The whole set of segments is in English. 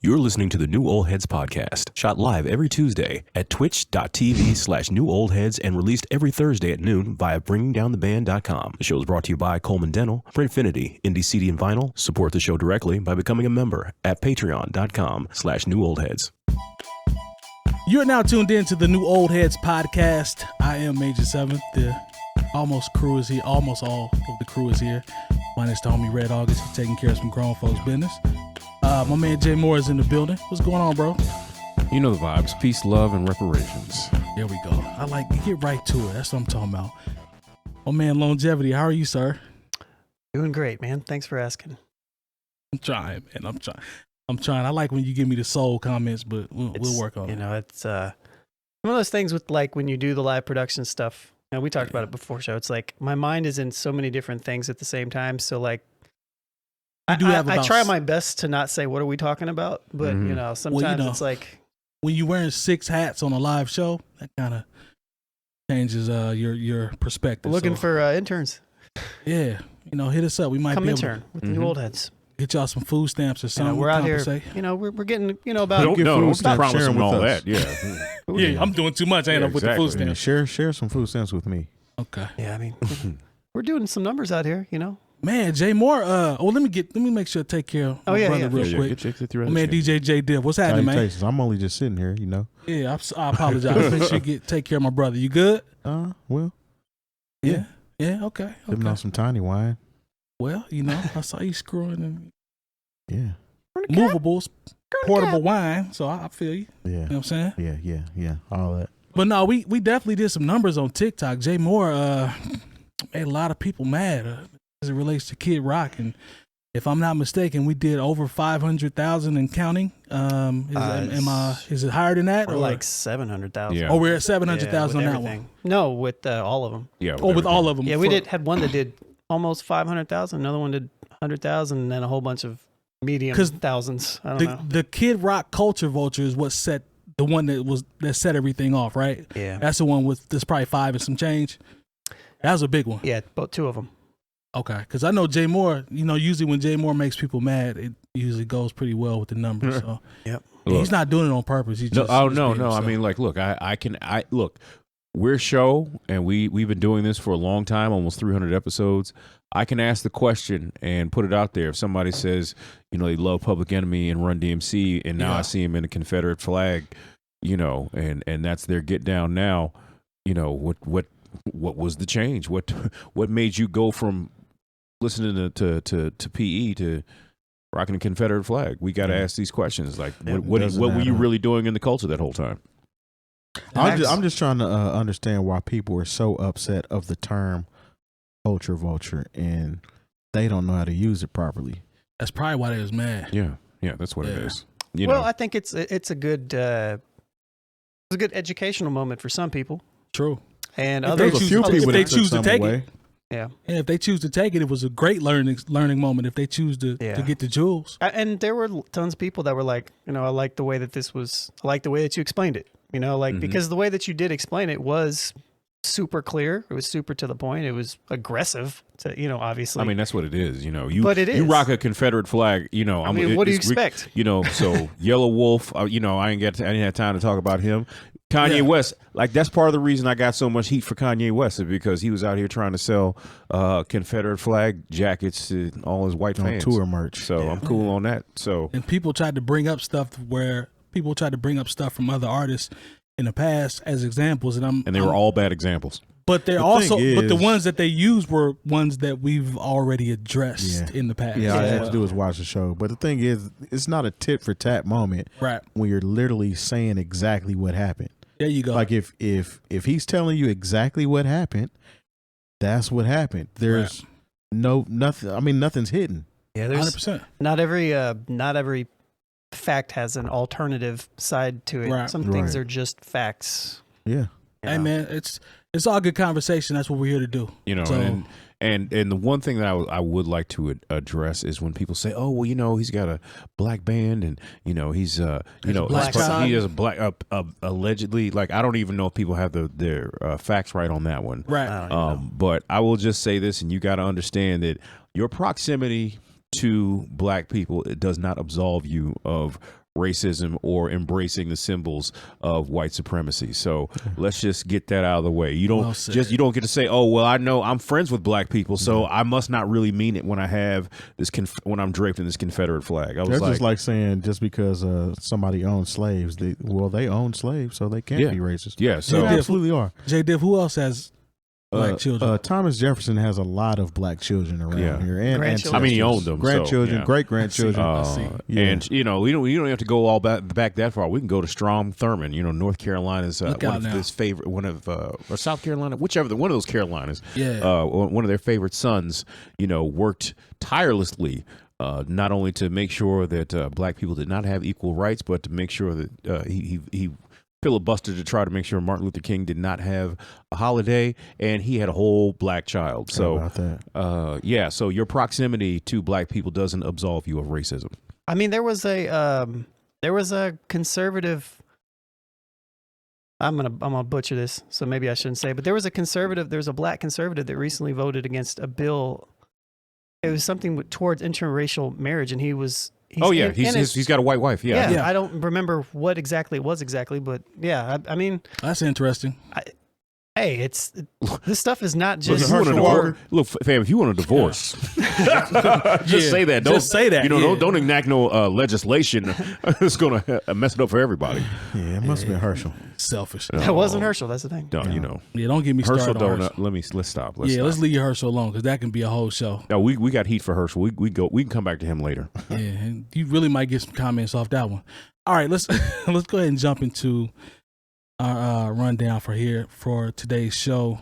You're listening to the New Old Heads podcast, shot live every Tuesday at twitch.tv/newoldheads and released every Thursday at noon via bringingdowntheband.com. The show is brought to you by Coleman Dental, Printfinity, Indie CD and Vinyl. Support the show directly by becoming a member at patreon.com/newoldheads. You're now tuned in to the New Old Heads podcast. I am Major 7th. The almost crew is here. Almost all of the crew is here. My name's Homie Red August. He's taking care of some grown folks' business. My man Jay Moore is in the building. What's going on, bro? You know the vibes. Peace, love, and reparations. There we go. I like to get right to it. That's what I'm talking about. My man Lonegevity, how are you, sir? Doing great, man. Thanks for asking. I'm trying, man. I'm trying. I like when you give me the soul comments, but we'll work on it. You know, it's one of those things with like when you do the live production stuff. You know, we talked about it before show. It's like my mind is in so many different things at the same time. So like, I try my best to not say what are we talking about, but you know, sometimes it's like when you're wearing 6 hats on a live show, that kind of changes your perspective. Looking for interns. Yeah, you know, hit us up. We might come be intern with the New Old Heads. Get y'all some food stamps or something. We're out here. You know, we're getting about don't stop promise them all us. that. Yeah, yeah. I'm doing too much. I ain't up with the food stamps. Share some food stamps with me. Okay. Yeah, I mean, we're doing some numbers out here. You know. Man, Jay Moore. Let me make sure to take care of my brother real quick. My man DJ Jay Diff. What's happening, man? I'm only just sitting here, you know. Yeah, I apologize. Make sure you take care of my brother. You good? Well. Yeah. Okay. Sipping on some tiny wine. Well, you know, I saw you screwing in. Yeah. Movables, portable wine. So I feel you. Yeah. You know what I'm saying? Yeah. All that. But no, we definitely did some numbers on TikTok. Jay Moore made a lot of people mad as it relates to Kid Rock, and if I'm not mistaken, we did over 500,000 and counting. Is it higher than that? Or like 700,000? Yeah. Oh, we're at 700,000 on that one. No, with all of them. Yeah. With all of them. Yeah, we had one that did almost 500,000. Another one did 100,000, and then a whole bunch of medium thousands. I don't know. The Kid Rock culture vulture is what set the one that set everything off, right? Yeah. That's the one with this probably 5 and some change. That was a big one. Yeah, about 2 of them. Okay, because I know Jay Moore, you know, usually when Jay Moore makes people mad, it usually goes pretty well with the numbers. So yep. He's not doing it on purpose. He's just, no. I mean, like, look, I look. We're a show, and we've been doing this for a long time, almost 300 episodes. I can ask the question and put it out there. If somebody says, you know, they love Public Enemy and Run DMC, and now I see him in a Confederate flag, you know, and that's their get down now, you know, what was the change? What made you go from listening to PE to rocking a Confederate flag? We got to ask these questions. Like, what were you really doing in the culture that whole time? I'm just trying to understand why people are so upset of the term culture vulture, and they don't know how to use it properly. That's probably why they was mad. Yeah, that's what it is. I think it's a good educational moment for some people. True. And if they choose to take it. Yeah. And if they choose to take it, it was a great learning moment if they choose to get the jewels. And there were tons of people that were like, you know, I like the way that you explained it. You know, like because the way that you did explain it was super clear. It was super to the point. It was aggressive to, you know, obviously. I mean, that's what it is. You know, but it is. You rock a Confederate flag, you know. I mean, what do you expect? You know, so Yellow Wolf, you know, I didn't have time to talk about him. Kanye West, like that's part of the reason I got so much heat for Kanye West is because he was out here trying to sell Confederate flag jackets to all his white fans. Tour merch. So I'm cool on that. So and people tried to bring up stuff from other artists in the past as examples, and they were all bad examples. But they're but the ones that they used were ones that we've already addressed in the past. Yeah, all I had to do was watch the show. But the thing is, it's not a tit for tat moment, right? When you're literally saying exactly what happened. There you go. Like if he's telling you exactly what happened, that's what happened. There's nothing. I mean, nothing's hidden. Yeah, there's 100%. Not every fact has an alternative side to it. Some things are just facts. Yeah. Hey man, it's all good conversation. That's what we're here to do. You know, so, and the one thing that I would like to address is when people say, oh, well, you know, he's got a black band and, you know, he's, he has a black, allegedly, like, I don't even know if people have their facts right on that one. Right. But I will just say this, and you got to understand that your proximity to black people, it does not absolve you of racism or embracing the symbols of white supremacy. So let's just get that out of the way. You don't you don't get to say, oh, well, I know I'm friends with black people, so I must not really mean it when I have this when I'm draped in this Confederate flag. That's just like saying just because somebody owns slaves, they own slaves, so they can't be racist. Yeah, so they absolutely are. Jay Diff, who else has black children? Thomas Jefferson has a lot of black children around here, and I mean, he owned them. Grandchildren, great grandchildren. And you know, we don't have to go all back that far. We can go to Strom Thurmond. You know, North Carolina's one of South Carolina, whichever one of those Carolinas. Yeah, one of their favorite sons. You know, worked tirelessly. Not only to make sure that black people did not have equal rights, but to make sure that he filibustered to try to make sure Martin Luther King did not have a holiday, and he had a whole black child. So, so your proximity to black people doesn't absolve you of racism. I mean, there was a conservative. I'm gonna butcher this, so maybe I shouldn't say. But there was a black conservative that recently voted against a bill. It was something towards interracial marriage, and he's got a white wife. Yeah. I don't remember what exactly it was but yeah, I mean, that's interesting. Hey, this stuff is not just look, fam. If you want a divorce, just say that. Don't say that. You know, don't enact no legislation. It's gonna mess it up for everybody. Yeah, it must have been Herschel. Selfish. That wasn't Herschel. That's the thing. No, you know. Yeah, don't get me started on Herschel. Let's stop. Let's leave Herschel alone because that can be a whole show. No, we got heat for Herschel. We can come back to him later. Yeah, and you really might get some comments off that one. All right, let's go ahead and jump into our rundown for today's show.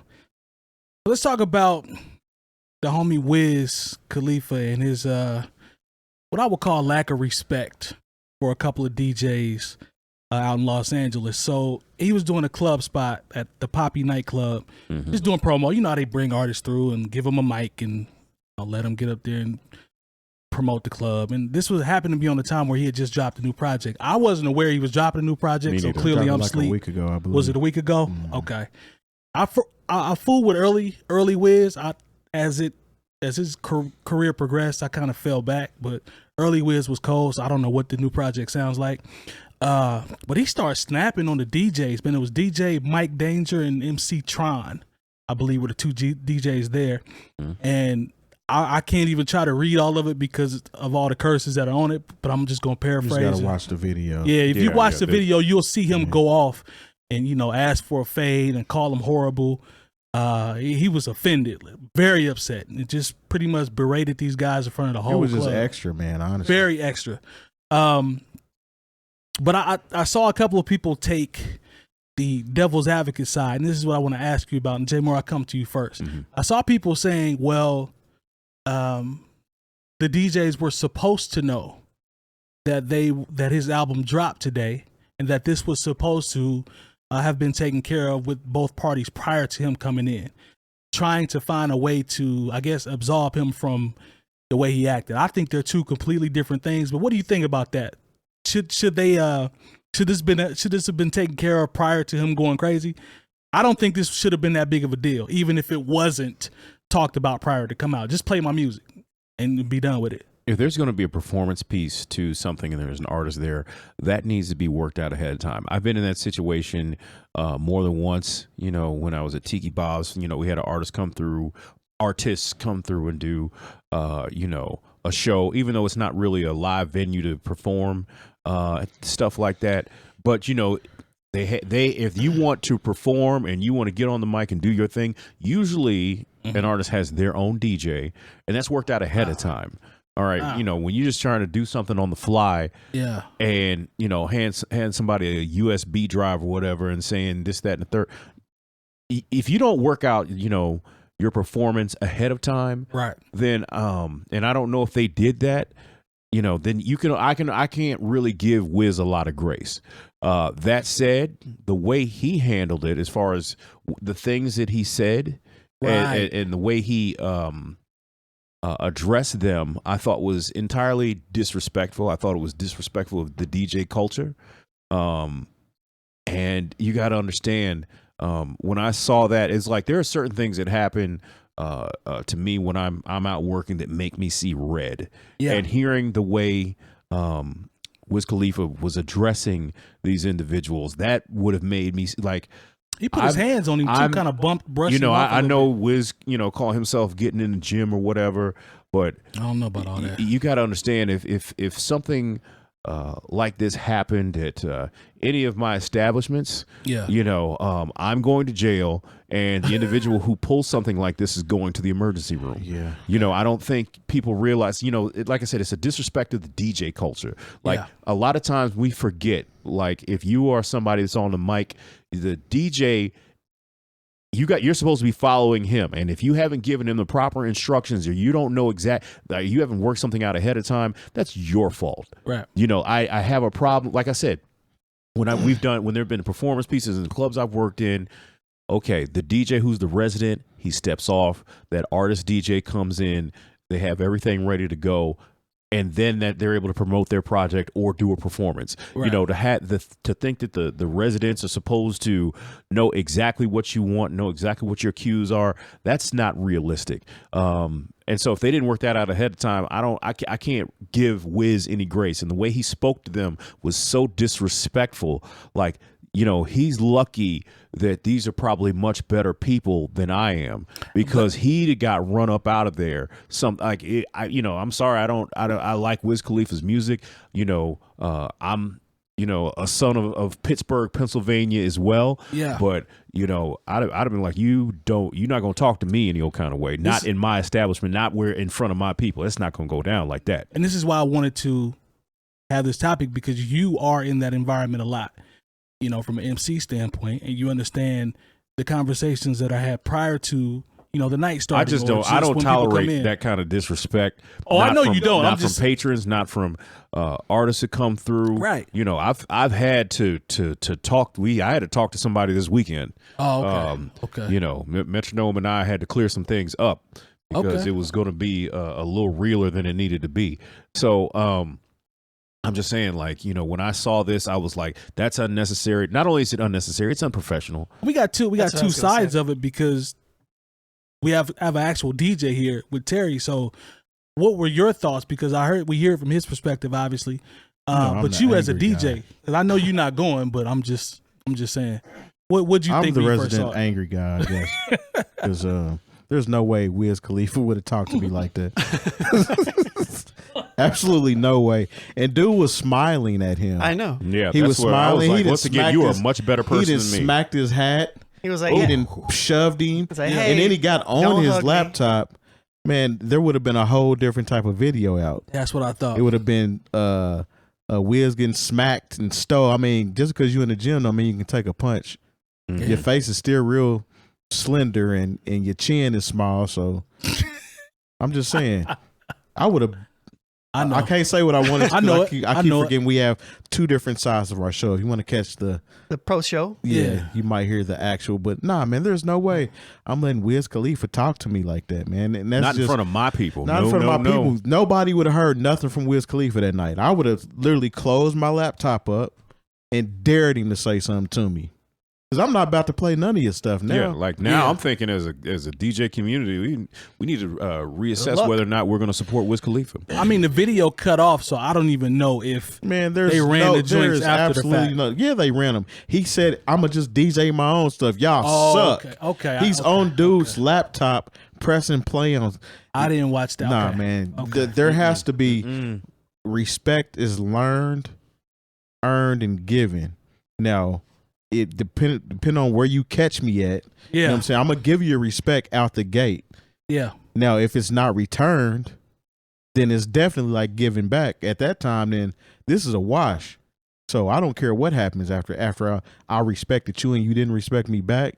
Let's talk about the homie Wiz Khalifa and his what I would call lack of respect for a couple of DJs out in Los Angeles. So he was doing a club spot at the Poppy nightclub, just doing promo. You know how they bring artists through and give them a mic and let them get up there and promote the club. And this happened to be on the time where he had just dropped a new project. I wasn't aware he was dropping a new project, so clearly I'm asleep. A week ago, I believe. Was it a week ago? Okay. I fooled with early Wiz. As his career progressed, I kind of fell back, but early Wiz was cold, so I don't know what the new project sounds like. But he started snapping on the DJs, man. It was DJ Mike Danger and MC Tron, I believe, were the two DJs there. And I can't even try to read all of it because of all the curses that are on it, but I'm just going to paraphrase. You just got to watch the video. Yeah, if you watch the video, you'll see him go off and, ask for a fade and call him horrible. He was offended, very upset, and just pretty much berated these guys in front of the whole club. It was just extra, man, honestly. Very extra. But I saw a couple of people take the devil's advocate side, and this is what I want to ask you about. And Jay Moore, I'll come to you first. I saw people saying, well, the DJs were supposed to know that his album dropped today, and that this was supposed to have been taken care of with both parties prior to him coming in, trying to find a way to, I guess, absolve him from the way he acted. I think they're two completely different things. But what do you think about that? Should this have been taken care of prior to him going crazy? I don't think this should have been that big of a deal, even if it wasn't talked about prior to come out. Just play my music and be done with it. If there's going to be a performance piece to something and there's an artist there, that needs to be worked out ahead of time. I've been in that situation more than once. When I was at 𝗏𝗄𝐻, we had artists come through and do, a show, even though it's not really a live venue to perform, stuff like that. But, if you want to perform and you want to get on the mic and do your thing, usually an artist has their own DJ, and that's worked out ahead of time. All right, when you're just trying to do something on the fly, and hand somebody a USB drive or whatever, and saying this, that, and the third. If you don't work out, your performance ahead of time, right? Then, and I don't know if they did that. Then I can't really give Wiz a lot of grace. That said, the way he handled it, as far as the things that he said, and the way he addressed them, I thought was entirely disrespectful. I thought it was disrespectful of the DJ culture. And you got to understand, when I saw that, it's like there are certain things that happen to me when I'm out working that make me see red. And hearing the way Wiz Khalifa was addressing these individuals, that would have made me like. He put his hands on him too, kind of brushed him off I know Wiz, call himself getting in the gym or whatever, but I don't know about all that. You got to understand if something like this happened at any of my establishments, I'm going to jail, and the individual who pulls something like this is going to the emergency room. Yeah. I don't think people realize, like I said, it's a disrespect of the DJ culture. Like a lot of times we forget, like if you are somebody that's on the mic, the DJ, you're supposed to be following him, and if you haven't given him the proper instructions, or you don't know you haven't worked something out ahead of time, that's your fault. Right. I have a problem. Like I said, when there have been performance pieces in the clubs I've worked in, okay, the DJ who's the resident, he steps off. That artist DJ comes in. They have everything ready to go. And then that they're able to promote their project or do a performance. Right. To think that the residents are supposed to know exactly what you want, know exactly what your cues are, that's not realistic. And so if they didn't work that out ahead of time, I can't give Wiz any grace. And the way he spoke to them was so disrespectful. Like, he's lucky that these are probably much better people than I am, because he got run up out of there. I'm sorry, I like Wiz Khalifa's music. I'm a son of Pittsburgh, Pennsylvania as well. Yeah. But I'd have been like, you're not gonna talk to me any old kind of way. Not in my establishment. Not where in front of my people. It's not gonna go down like that. And this is why I wanted to have this topic, because you are in that environment a lot. From an MC standpoint, and you understand the conversations that I had prior to, the night starting. I don't tolerate that kind of disrespect. Oh, I know you don't. Not from patrons, not from artists that come through. Right. I've had to talk. I had to talk to somebody this weekend. Oh, okay. Okay. Metronome and I had to clear some things up because it was going to be a little realer than it needed to be. So, I'm just saying, like, when I saw this, I was like, that's unnecessary. Not only is it unnecessary, it's unprofessional. We got two sides of it, because we have an actual DJ here with Terry. So what were your thoughts? Because we hear it from his perspective, obviously. But you as a DJ, because I know you're not going, but I'm just saying, what'd you think? I'm the resident angry guy, I guess. Because there's no way Wiz Khalifa would have talked to me like that. Absolutely no way. And dude was smiling at him. I know. Yeah, he was smiling. Like, once again, you are a much better person than me. He smacked his hat. He was like, he didn't shoved him. Like, hey, and then he got on his laptop. Man, there would have been a whole different type of video out. That's what I thought. It would have been Wiz getting smacked and stole. I mean, just because you're in the gym, I mean, you can take a punch. Mm-hmm. Your face is still real slender, and your chin is small. So I'm just saying, I would have. I know. I can't say what I wanted to. I know. I keep forgetting we have two different sides of our show. If you want to catch the pro show, yeah, you might hear the actual. But nah, man, there's no way I'm letting Wiz Khalifa talk to me like that, man. And that's not in front of my people. Not in front of my people. Nobody would have heard nothing from Wiz Khalifa that night. I would have literally closed my laptop up and dared him to say something to me. Because I'm not about to play none of your stuff now. Yeah, like now I'm thinking as a DJ community, we need to reassess whether or not we're going to support Wiz Khalifa. I mean, the video cut off, so I don't even know if they ran the joints after the fact. Yeah, they ran them. He said, I'm going to just DJ my own stuff. Y'all suck. Okay. He's on dude's laptop pressing play on. I didn't watch that. Nah, man. Okay. There has to be respect is learned, earned, and given. Now, it depend on where you catch me at. Yeah. You know what I'm saying? I'm going to give you respect out the gate. Yeah. Now, if it's not returned, then it's definitely like giving back. At that time, then this is a wash. So I don't care what happens after I respected you and you didn't respect me back,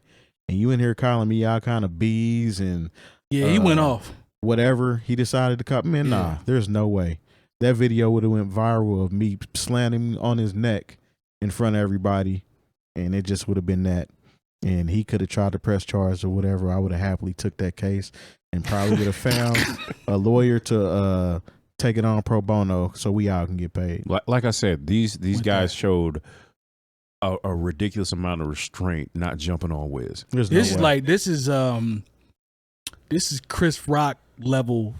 and you in here calling me all kind of B's and he went off. Whatever he decided to call. Man, nah, there's no way. That video would have went viral of me slamming him on his neck in front of everybody. And it just would have been that. And he could have tried to press charge or whatever. I would have happily took that case and probably would have found a lawyer to take it on pro bono so we all can get paid. Like I said, these guys showed a ridiculous amount of restraint not jumping on Wiz. This is Chris Rock level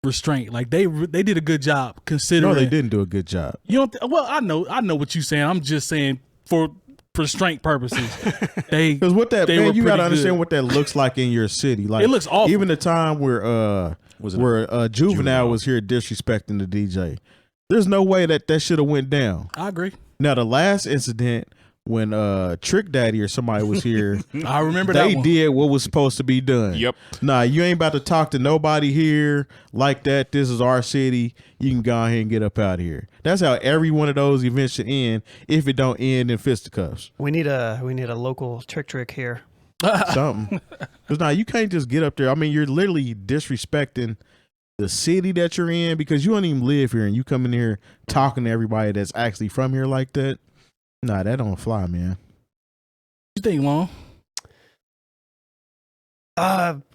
restraint. Like they did a good job considering. No, they didn't do a good job. You don't. Well, I know what you're saying. I'm just saying for restraint purposes. Because what that man, you got to understand what that looks like in your city. Like it looks awful. Even the time where Juvenile was here disrespecting the DJ. There's no way that should have went down. I agree. Now the last incident when Trick Daddy or somebody was here, I remember that they did what was supposed to be done. Yep. Nah, you ain't about to talk to nobody here like that. This is our city. You can go ahead and get up out of here. That's how every one of those events should end. If it don't end in fisticuffs, we need a local trick here. Something. Because now you can't just get up there. I mean, you're literally disrespecting the city that you're in because you don't even live here, and you come in here talking to everybody that's actually from here like that. Nah, that don't fly, man. You think, Long?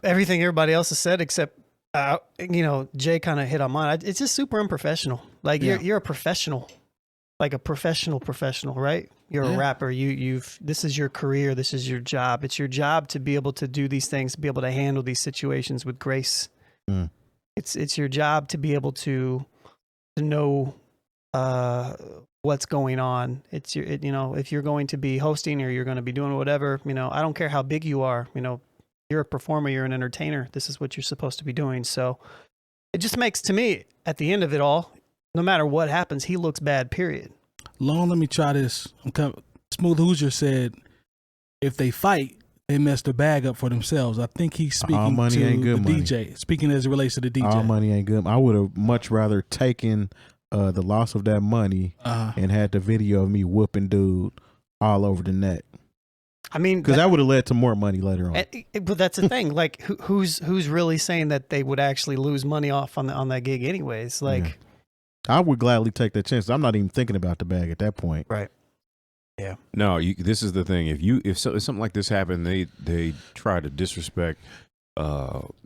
Everything everybody else has said except, Jay kind of hit on mine. It's just super unprofessional. Like you're a professional, like a professional, right? You're a rapper. This is your career. This is your job. It's your job to be able to do these things, to be able to handle these situations with grace. Mm. It's your job to be able to know what's going on. It's if you're going to be hosting or you're going to be doing whatever, I don't care how big you are, you're a performer, you're an entertainer. This is what you're supposed to be doing. So it just makes, to me, at the end of it all, no matter what happens, he looks bad, period. Long, let me try this. Smooth Hoosier said, if they fight, they mess the bag up for themselves. I think he's speaking to the DJ, speaking as it relates to the DJ. All money ain't good. I would have much rather taken the loss of that money and had the video of me whooping dude all over the net. I mean, because that would have led to more money later on. But that's the thing. Like, who's really saying that they would actually lose money off on that gig, anyways? Like, I would gladly take that chance. I'm not even thinking about the bag at that point. Right. Yeah. No, this is the thing. If something like this happened, they try to disrespect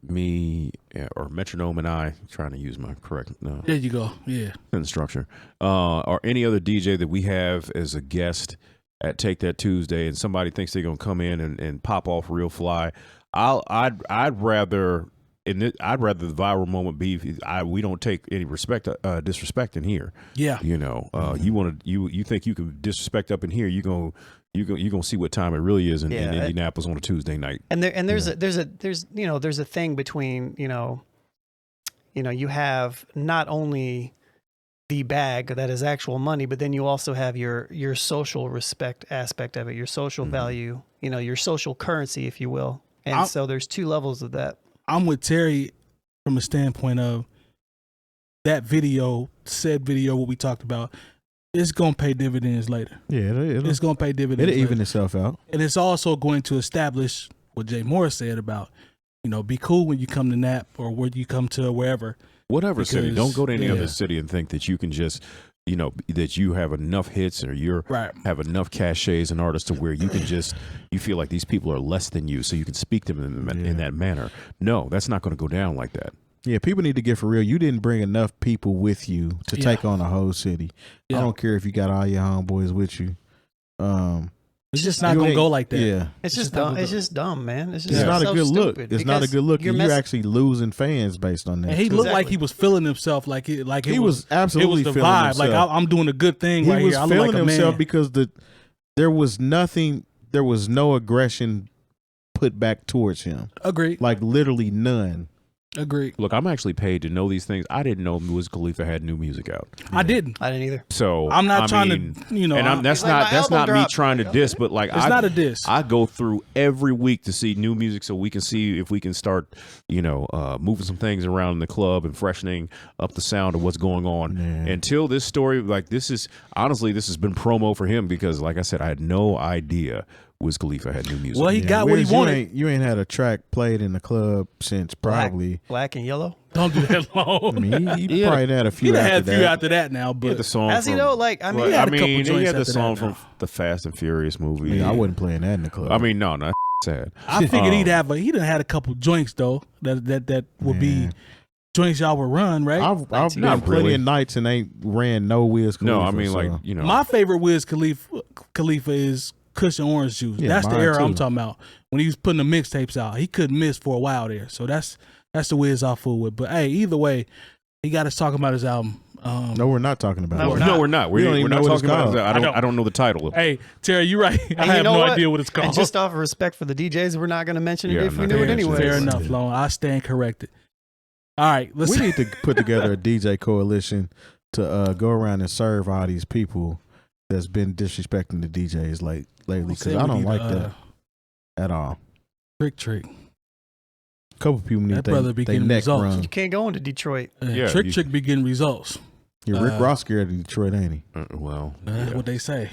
me or Metronome and I, trying to use my correct there you go, sentence structure, or any other DJ that we have as a guest at Take That Tuesday, and somebody thinks they're gonna come in and pop off real fly, I'd rather the viral moment be we don't take any disrespect in here. Yeah, you think you can disrespect up in here, you're gonna see what time it really is in Indianapolis on a Tuesday night. And there's a thing between you have not only the bag that is actual money, but then you also have your social respect aspect of it, your social value, your social currency, if you will. And so there's two levels of that. I'm with Terry from a standpoint of that said video, what we talked about. It's going to pay dividends later. Yeah, it's going to pay dividends. It'll even itself out. And it's also going to establish what Jay Morris said about, be cool when you come to Nap or when you come to wherever. Whatever city. Don't go to any other city and think that you can just, that you have enough hits or have enough cachets and artists to where you can you feel like these people are less than you, so you can speak to them in that manner. No, that's not going to go down like that. Yeah, people need to get for real. You didn't bring enough people with you to take on a whole city. I don't care if you got all your homeboys with you. It's just not going to go like that. Yeah. It's just dumb. It's just dumb, man. It's not a good look. It's not a good look. You're actually losing fans based on that. And he looked like he was feeling himself, like he was absolutely it was the feeling vibe. himself. Like I'm doing a good thing right here. He was feeling himself because there was no aggression put back towards him. Agreed. Like literally none. Agreed. Look, I'm actually paid to know these things. I didn't know Wiz Khalifa had new music out. I didn't either. So I'm not trying to, and that's not me trying to diss, but like it's not a diss. I go through every week to see new music so we can see if we can start, moving some things around in the club and freshening up the sound of what's going on. Man. Until this story, like this has been promo for him because, like I said, I had no idea Wiz Khalifa had new music. Well, he got what he wanted. You ain't had a track played in the club since probably Black and Yellow. Don't do that long. I mean, he probably had a few. After that now, but he had the song. Has he though? Like, I mean, he had a couple joints he had the after song that from now. the Fast and Furious movie. I wasn't playing that in the club. I mean, no, sad. I figured he done had a couple joints though that would be joints y'all would run, right? I've been plenty of nights and ain't ran no Wiz Khalifa. No, I mean my favorite Wiz Khalifa is Cushion Orange Juice. Yeah, that's the era too. I'm talking about. When he was putting the mixtapes out, he couldn't miss for a while there. So that's That's the Wiz I'll fool with. But hey, either way, he got us talking about his album. No, we're not talking about it. No, we're not. We don't even We're know not what it's talking about called. it. I don't know the title. Hey, Terry, you're right. I have no idea what it's called. And just off of respect for the DJs, we're not going to mention it Yeah, if I'm we not knew it gonna anyway. Fair enough, Lone. I stand corrected. All right, We need to put together a DJ coalition to go around and serve all these people that's been disrespecting the DJs lately, because I don't like that at all. Trick. A couple people need That brother be they getting neck results. run. You can't go into Detroit. Yeah, Trick be getting results. Yeah, Rick Ross scared of Detroit, ain't he? Well, That's what they say.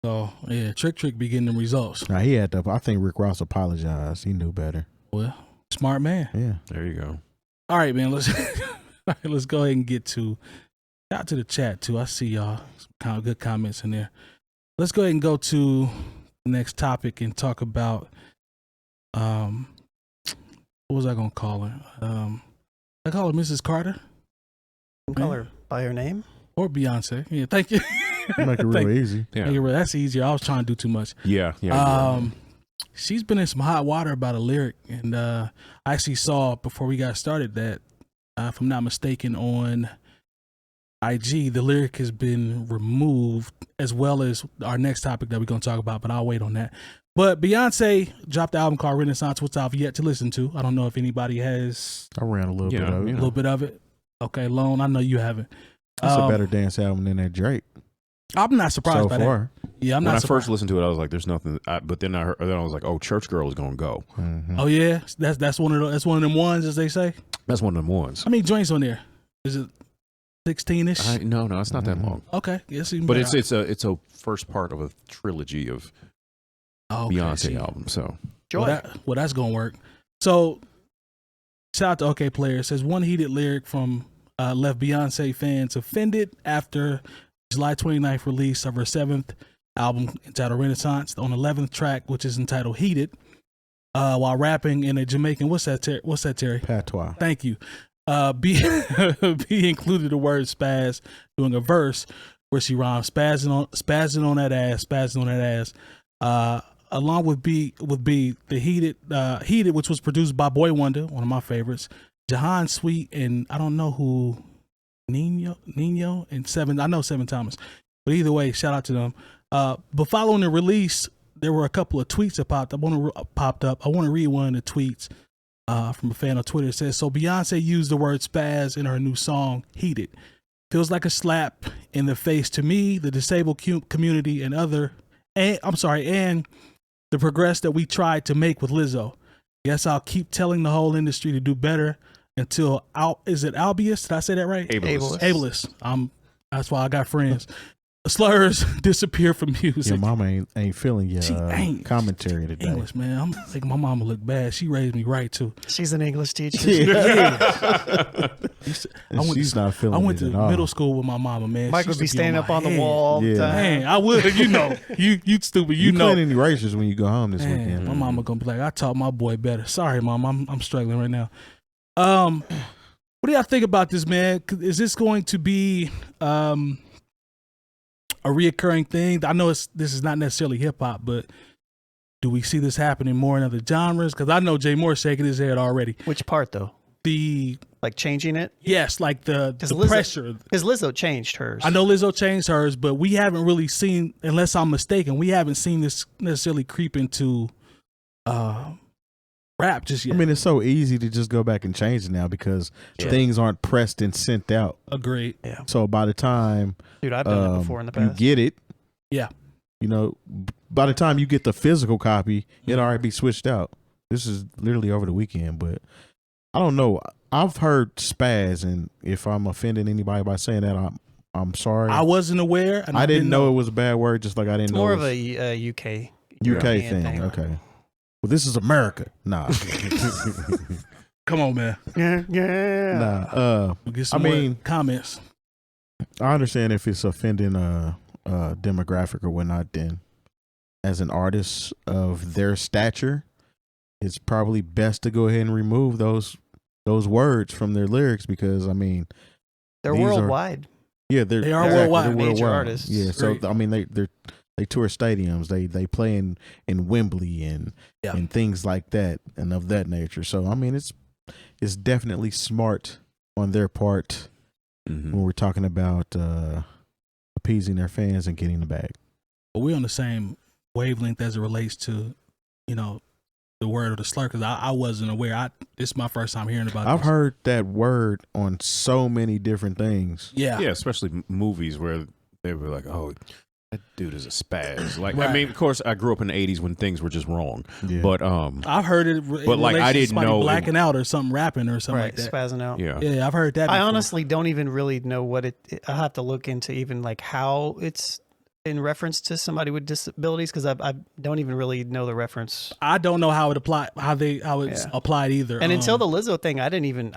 So yeah, Trick be getting them results. Now he had to. I think Rick Ross apologized. He knew better. Well, smart man. Yeah. there you go. All right, man. Let's go ahead and get to out to the chat too. I see y'all some kind of good comments in there. Let's go ahead and go to the next topic and talk about what was I gonna call her? I call her Mrs. Carter. Call her by her name. Or Beyonce. Yeah, thank you. Make it real easy. Yeah, That's easier. I was trying to do too much. yeah. She's been in some hot water about a lyric, and I actually saw before we got started that, if I'm not mistaken, on IG, the lyric has been removed, as well as our next topic that we're going to talk about, but I'll wait on that. But Beyonce dropped the album called Renaissance, which I've yet to listen to. I don't know if anybody has I ran a little bit of it. a little bit of it. Okay, Lone, I know you haven't. It's a better dance album than that Drake. I'm not surprised so by far. that. Yeah, I'm When not I surprised. first listened to it, I was like, "There's nothing." But then I was like, "Oh, Church Girl is gonna go." Mm-hmm. Oh yeah, that's one of them ones, as they say. That's one of them ones. How many joints on there? Is it 16-ish? No, it's not that long. Okay, yes, But it's a first part of a trilogy of Beyonce albums. So Joy. Well, that's gonna work. So, shout out to OK Player. It says one heated lyric from left Beyonce fans offended after July 29th release of her 7th album entitled Renaissance. On the 11th track, which is entitled Heated, while rapping in a Jamaican, what's that, Terry? Patois. Thank you. B included the word spaz doing a verse where she rhymes spazzing on that ass, along with B the heated, which was produced by Boy Wonder, one of my favorites, Jahan Sweet, and I don't know who, Nino and Seven. I know Seven Thomas, but either way, shout out to them. But following the release, there were a couple of tweets that popped up. I want to read one of the tweets from a fan on Twitter. It says, "So Beyonce used the word spaz in her new song, Heated. Feels like a slap in the face to me, the disabled community, and the progress that we tried to make with Lizzo. Guess I'll keep telling the whole industry to do better until is it '𝗎𝗱? Did I say that right? ableist. That's why I got friends. Slurs disappear from music. Your mama ain't feeling your commentary today. English, man. I'm thinking my mama look bad. She raised me right too. She's an English teacher. She's not feeling it. I went to at all. middle school with my mama, man. Mike would be standing up on the wall all the time. Man, I would. You know, you stupid. You know. cleaning erasers when you go home this weekend. My mama gonna be like, I taught my boy better. Sorry, mom. I'm struggling right now. What do y'all think about this, man? Is this going to be a reoccurring thing? I know this is not necessarily hip hop, but do we see this happening more in other genres? Because I know Jay Moore's shaking his head already. Which part though? Like changing it? Yes, like the pressure. Because Lizzo changed hers. I know Lizzo changed hers, but we haven't really seen, unless I'm mistaken, we haven't seen this necessarily creep into rap just yet. I mean, it's so easy to just go back and change it now because things aren't pressed and sent out. Agreed. Yeah. So by the time Dude, I've done it before in the past. you get it, yeah. You know, by the time you get the physical copy, it'll already be switched out. This is literally over the weekend, but I don't know. I've heard spaz, and if I'm offending anybody by saying that, I'm sorry. I wasn't aware. And I didn't know it was a bad word, just like I didn't know more it of was a UK thing. Okay. Well, this is America. Nah. Come on, man. Yeah. Nah. We'll get some more comments. I understand if it's offending a demographic or whatnot, then as an artist of their stature, it's probably best to go ahead and remove those words from their lyrics because, I mean, they're worldwide. They are worldwide. They're major artists. Yeah, so Great. I mean, they tour stadiums, they play in Wembley and things like that and of that nature. So I mean, it's it's definitely smart on their part when we're talking about appeasing their fans and getting the bag. But we're on the same wavelength as it relates to, the word or the slur, because I wasn't aware. This is my first time hearing about it. I've heard that word on so many different things. Yeah, especially movies where they were like, oh, that dude is a spaz. Like, right. I mean, of course, I grew up in the 80s when things were just wrong. Yeah. But I've heard it. But like, I didn't know blacking out or something, rapping or something right, like that. Spazzing out. Yeah, I've heard that. I honestly don't even really know what it. I'll have to look into even like how it's in reference to somebody with disabilities, because I don't even really know the reference. I don't know how it applied, how it's applied either. And until the Lizzo thing, I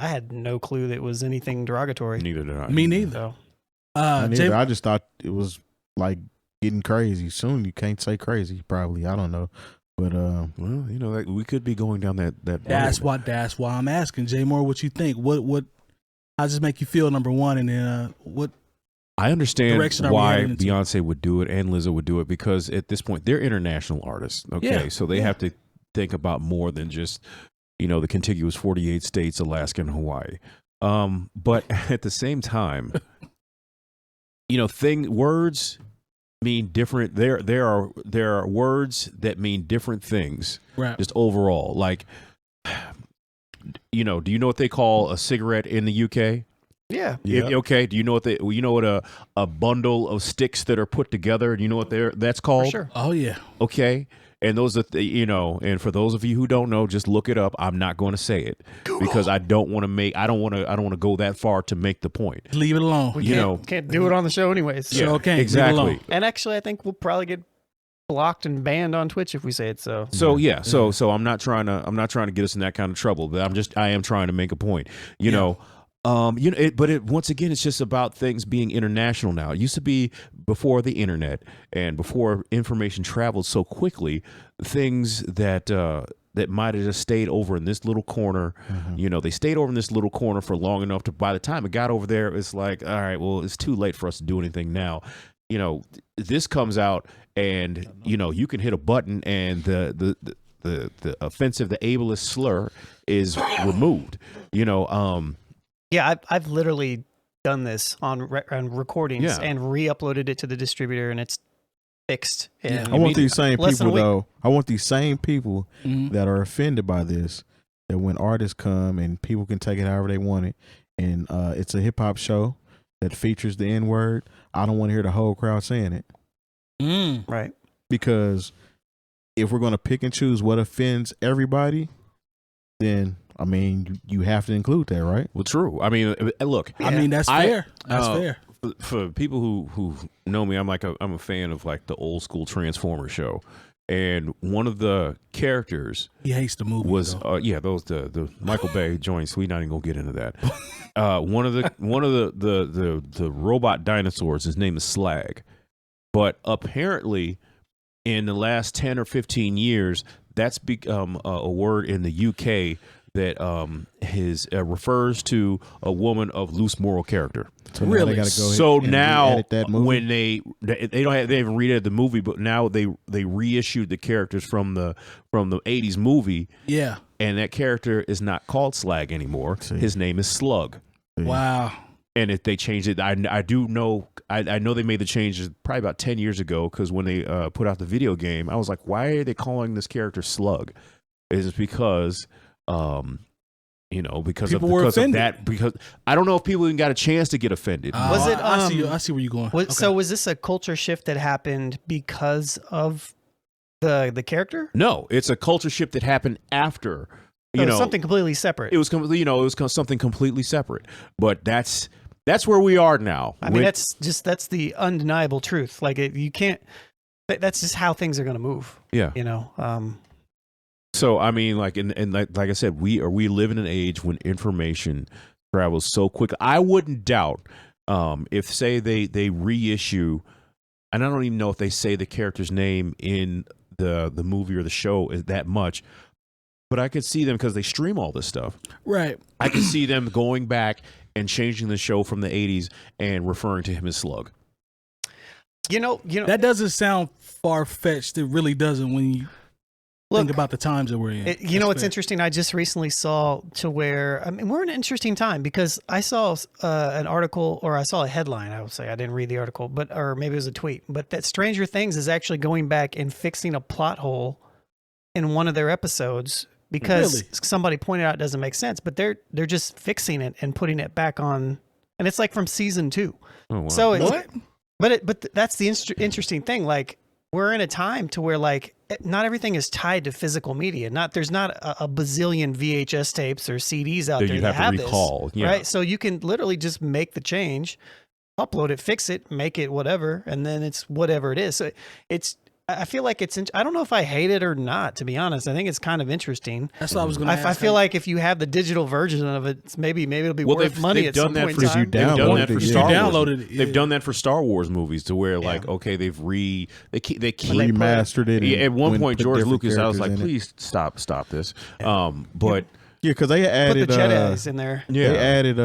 had no clue that it was anything derogatory. Neither did I. Me neither. I just thought it was like getting crazy. Soon you can't say crazy, probably. I don't know. But well, like, we could be going down that That's why I'm asking Jay Moore what you think. What how does this make you feel, number one, and then what I understand why Beyonce would do it and Lizzo would do it, because at this point they're international artists. Okay, so they have to think about more than just the contiguous 48 states, Alaska and Hawaii. But at the same time, words mean different. There are words that mean different things. Right. Just overall, like do you know what they call a cigarette in the UK? Yeah. Okay. Do you know what a bundle of sticks that are put together? Do you know what that's called? For sure. Oh yeah. Okay. And those are and for those of you who don't know, just look it up. I'm not going to say it because I don't want to go that far to make the point. Leave it alone. We can't do it on the show anyways. So. Yeah, okay. Exactly. And actually, I think we'll probably get blocked and banned on Twitch if we say it. So I'm not trying to get us in that kind of trouble, but I am trying to make a point. Once again, it's just about things being international now. It used to be before the internet and before information traveled so quickly, things that might have just stayed over in this little corner. They stayed over in this little corner for long enough to, by the time it got over there, it's like, all right, well, it's too late for us to do anything now. This comes out and, you can hit a button and the offensive, the ableist slur is removed, Yeah, I've literally done this on recordings and re-uploaded it to the distributor, and it's fixed. I want these same people, though. I want these same people that are offended by this, that when artists come and people can take it however they want it, and it's a hip-hop show that features the N-word, I don't want to hear the whole crowd saying it. Right. Because if we're going to pick and choose what offends everybody, then I mean, you have to include that, right? Well, true. I mean, look. I mean, that's fair. That's fair. For people who know me, I'm a fan of like the old school Transformers show, and one of the characters he hates the movie was the Michael Bay joints. We're not even gonna get into that. One of the robot dinosaurs. His name is Slag, but apparently in the last 10 or 15 years, that's become a word in the UK that refers to a woman of loose moral character. So really? Now when they haven't read the movie, but now they reissued the characters from the 80s movie. Yeah. And that character is not called Slag anymore. His name is Slug. Wow. And if they changed it, I know they made the changes probably about 10 years ago, because when they put out the video game, I was like, why are they calling this character Slug? It's because because of that. Because I don't know if people even got a chance to get offended. Was it? I see where you're going. So was this a culture shift that happened because of the character? No, it's a culture shift that happened after. Something completely separate. It was something completely separate. But that's where we are now. I mean, that's the undeniable truth. Like you can't. That's just how things are going to move. Yeah. So I mean, like, and like I said, we live in an age when information travels so quick. I wouldn't doubt if, say, they reissue, and I don't even know if they say the character's name in the movie or the show is that much, but I could see them, because they stream all this stuff. Right. I could see them going back and changing the show from the 80s and referring to him as Slug. You know that doesn't sound far fetched. It really doesn't when you think about the times that we're in. You know what's interesting? I just recently saw to where, I mean, we're in an interesting time because I saw an article, or I saw a headline, I would say. I didn't read the article, or maybe it was a tweet, but that Stranger Things is actually going back and fixing a plot hole in one of their episodes because somebody pointed out it doesn't make sense, but they're just fixing it and putting it back on, and it's like from season 2. Oh, wow. So it's, but that's the interesting thing. Like, we're in a time to where like not everything is tied to physical media. There's not a bazillion VHS tapes or CDs out there you have to recall, this, right? So you can literally just make the change, upload it, fix it, make it whatever, and then it's whatever it is. So I feel like I don't know if I hate it or not, to be honest. I think it's kind of interesting. That's what I was going to ask. I feel like if you have the digital version of it, maybe it'll be worth money at some point in time. They've done that for Star Wars. They've done that for Star Wars movies to where like, okay, they keep remastered it. At one point, George Lucas, I was like, please stop this. But yeah, because they added put the Jedis in there. Yeah, they added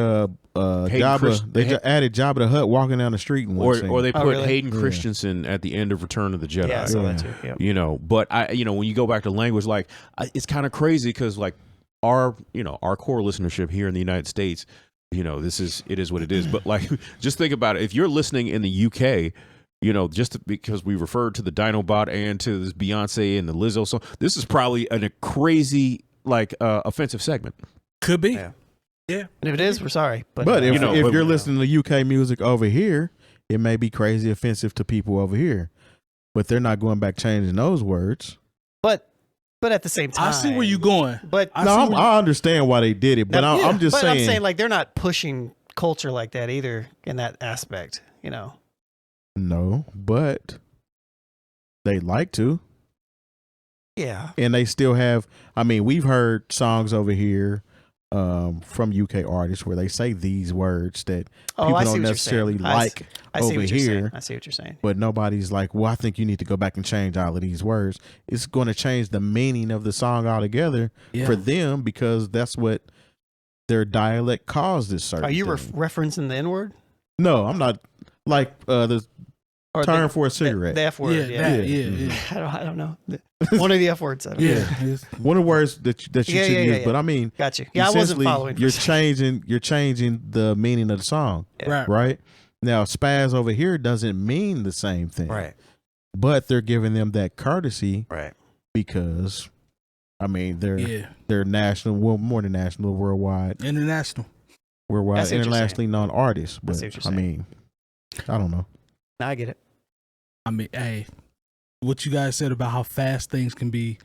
Jabba. They added Jabba the Hutt walking down the street, or they put Hayden Christensen at the end of Return of the Jedi. Yeah, I saw that too. Yep. You know, but when you go back to language, like it's kind of crazy because like our core listenership here in the United States, it is what it is. But like, just think about it. If you're listening in the UK, just because we referred to the Dinobot and to this Beyonce and the Lizzo song, this is probably a crazy offensive segment. Could be. Yeah. And if it is, we're sorry. But if you're listening to UK music over here, it may be crazy offensive to people over here. But they're not going back changing those words. But at the same time, I see where you're going. But I understand why they did it. But I'm just saying. I'm saying like they're not pushing culture like that either in that aspect. No, but they like to. Yeah. And they still have. I mean, we've heard songs over here from UK artists where they say these words that people don't necessarily like over here. I see what you're saying. But nobody's like, well, I think you need to go back and change all of these words. It's going to change the meaning of the song altogether for them because that's what their dialect calls this certain Are you thing. referencing the N-word? No, I'm not. Like the term for a cigarette. The F word. Yeah. I don't know. One of the F words. One of the words that you should use. But I mean, got you. Yeah, I wasn't following. You're changing the meaning of the song. Yeah. Right? Now, spaz over here doesn't mean the same thing. Right. But they're giving them that courtesy. Right. Because I mean they're national, well, more than national, worldwide. International. Worldwide, internationally known artists. But I mean, I don't know. No, I get it. I mean, hey, what you guys said about how fast things can be,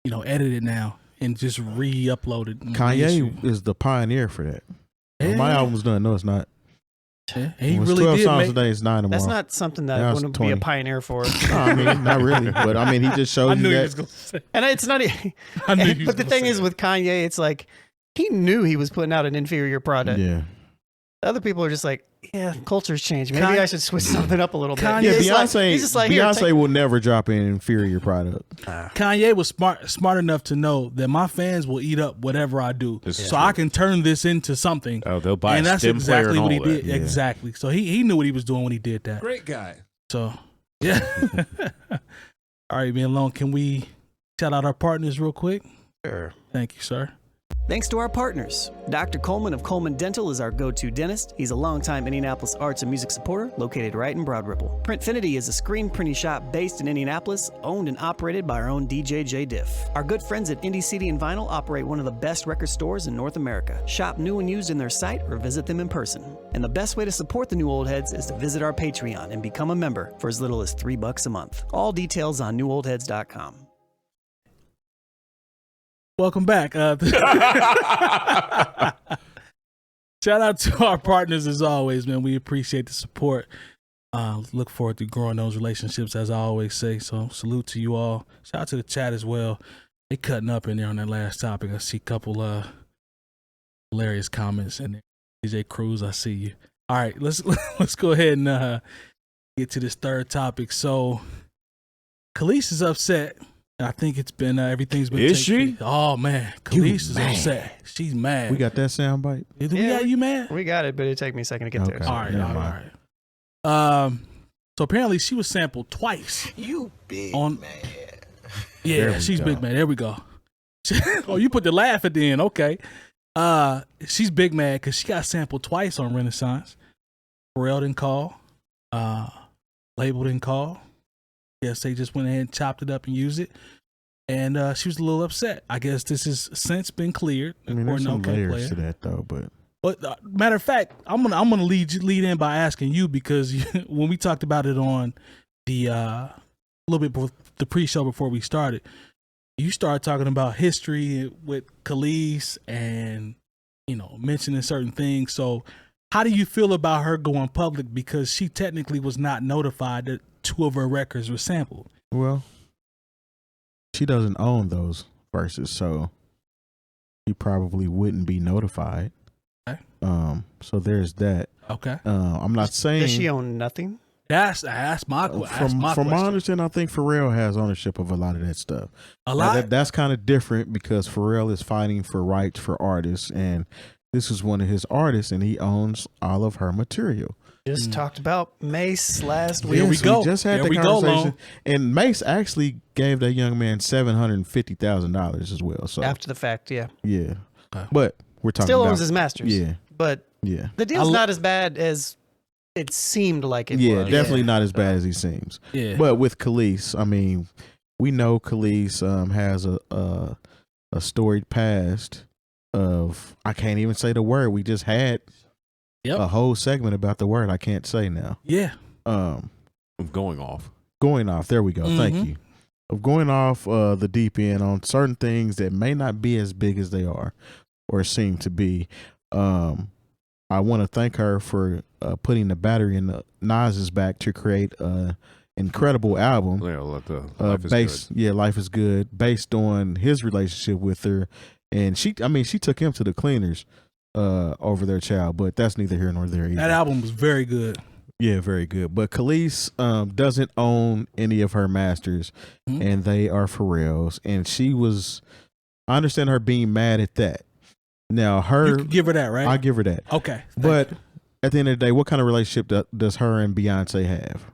edited now and just re-uploaded. Kanye is the pioneer for that. Yeah. My album's done. No, it's not. Yeah, he really 12 did. songs today. It's 9 tomorrow. That's not something that I want to be a pioneer for. No, I mean, not really. But I mean, he just showed you that. He was gonna say. And it's not. But the thing is with Kanye, it's like he knew he was putting out an inferior product. Yeah. Other people are just like, yeah, culture's changed. Maybe I should switch something up a little bit. Beyonce will never drop an inferior product. Kanye was smart enough to know that my fans will eat up whatever I do, so I can turn this into something. Oh, they'll buy and a that's stem exactly player what and he all did. that. Exactly. So he knew what he was doing when he did that. Great guy. So yeah. All right, man. Long. Can we shout out our partners real quick? Sure. Thank you, sir. Thanks to our partners. Dr. Coleman of Coleman Dental is our go-to dentist. He's a longtime Indianapolis arts and music supporter located right in Broad Ripple. Printfinity is a screen printing shop based in Indianapolis, owned and operated by our own DJ Jay Diff. Our good friends at Indie CD and Vinyl operate one of the best record stores in North America. Shop new and used in their site or visit them in person. And the best way to support the New Old Heads is to visit our Patreon and become a member for as little as $3 a month. All details on newoldheads.com. Welcome back. Shout out to our partners as always, man. We appreciate the support. Look forward to growing those relationships, as I always say. So salute to you all. Shout out to the chat as well. They cutting up in there on that last topic. I see a couple hilarious comments in there. DJ Cruz, I see you. All right, let's go ahead and get to this third topic. So Kelis is upset. I think it's been everything's been. Is she? Oh man, Kelis is upset. She's mad. We got that sound bite. We got you mad? We got it, but it'd take me a second to get there. All right. So apparently she was sampled twice. You big on man. Yeah, she's big mad. There we go. Oh, you put the laugh at the end. Okay. She's big mad because she got sampled twice on Renaissance. Pharrell didn't call. Label didn't call. Yes, they just went ahead and chopped it up and used it. And she was a little upset. I guess this has since been cleared. I mean, there's some layers to that, though. But matter of fact, I'm gonna lead in by asking you, because when we talked about it on the a little bit before the pre-show before we started, you started talking about history with Kelis and mentioning certain things. So how do you feel about her going public, because she technically was not notified that 2 of her records were sampled? Well, she doesn't own those verses, so she probably wouldn't be notified. Okay. So there's that. Okay. I'm not saying. Does she own nothing? That's my question. From my understanding, I think Pharrell has ownership of a lot of that stuff. A lot. That's kind of different, because Pharrell is fighting for rights for artists, and this is one of his artists, and he owns all of her material. Just talked about Mace last week. Here we go. We just had the conversation, and Mace actually gave that young man $750,000 as well. So after the fact, yeah. But we're talking still about, owns his masters. Yeah, but the deal's not as bad as it seemed like it was. Yeah, definitely not as bad as he seems. Yeah, but with Kelis, I mean, we know Kelis has a storied past of, I can't even say the word. We just had a whole segment about the word I can't say now. Yeah. Of going off. Going off. There we go. Thank you. Of going off the deep end on certain things that may not be as big as they are or seem to be. I want to thank her for putting the battery in Nas's back to create an incredible album. Life is Good, based on his relationship with her. And she took him to the cleaners over their child, but that's neither here nor there either. That album was very good. Yeah, very good. But Kelis doesn't own any of her masters, and they are Pharrell's. And I understand her being mad at that. Now, you can give her that, right? I give her that. Okay. But at the end of the day, what kind of relationship does her and Beyonce have?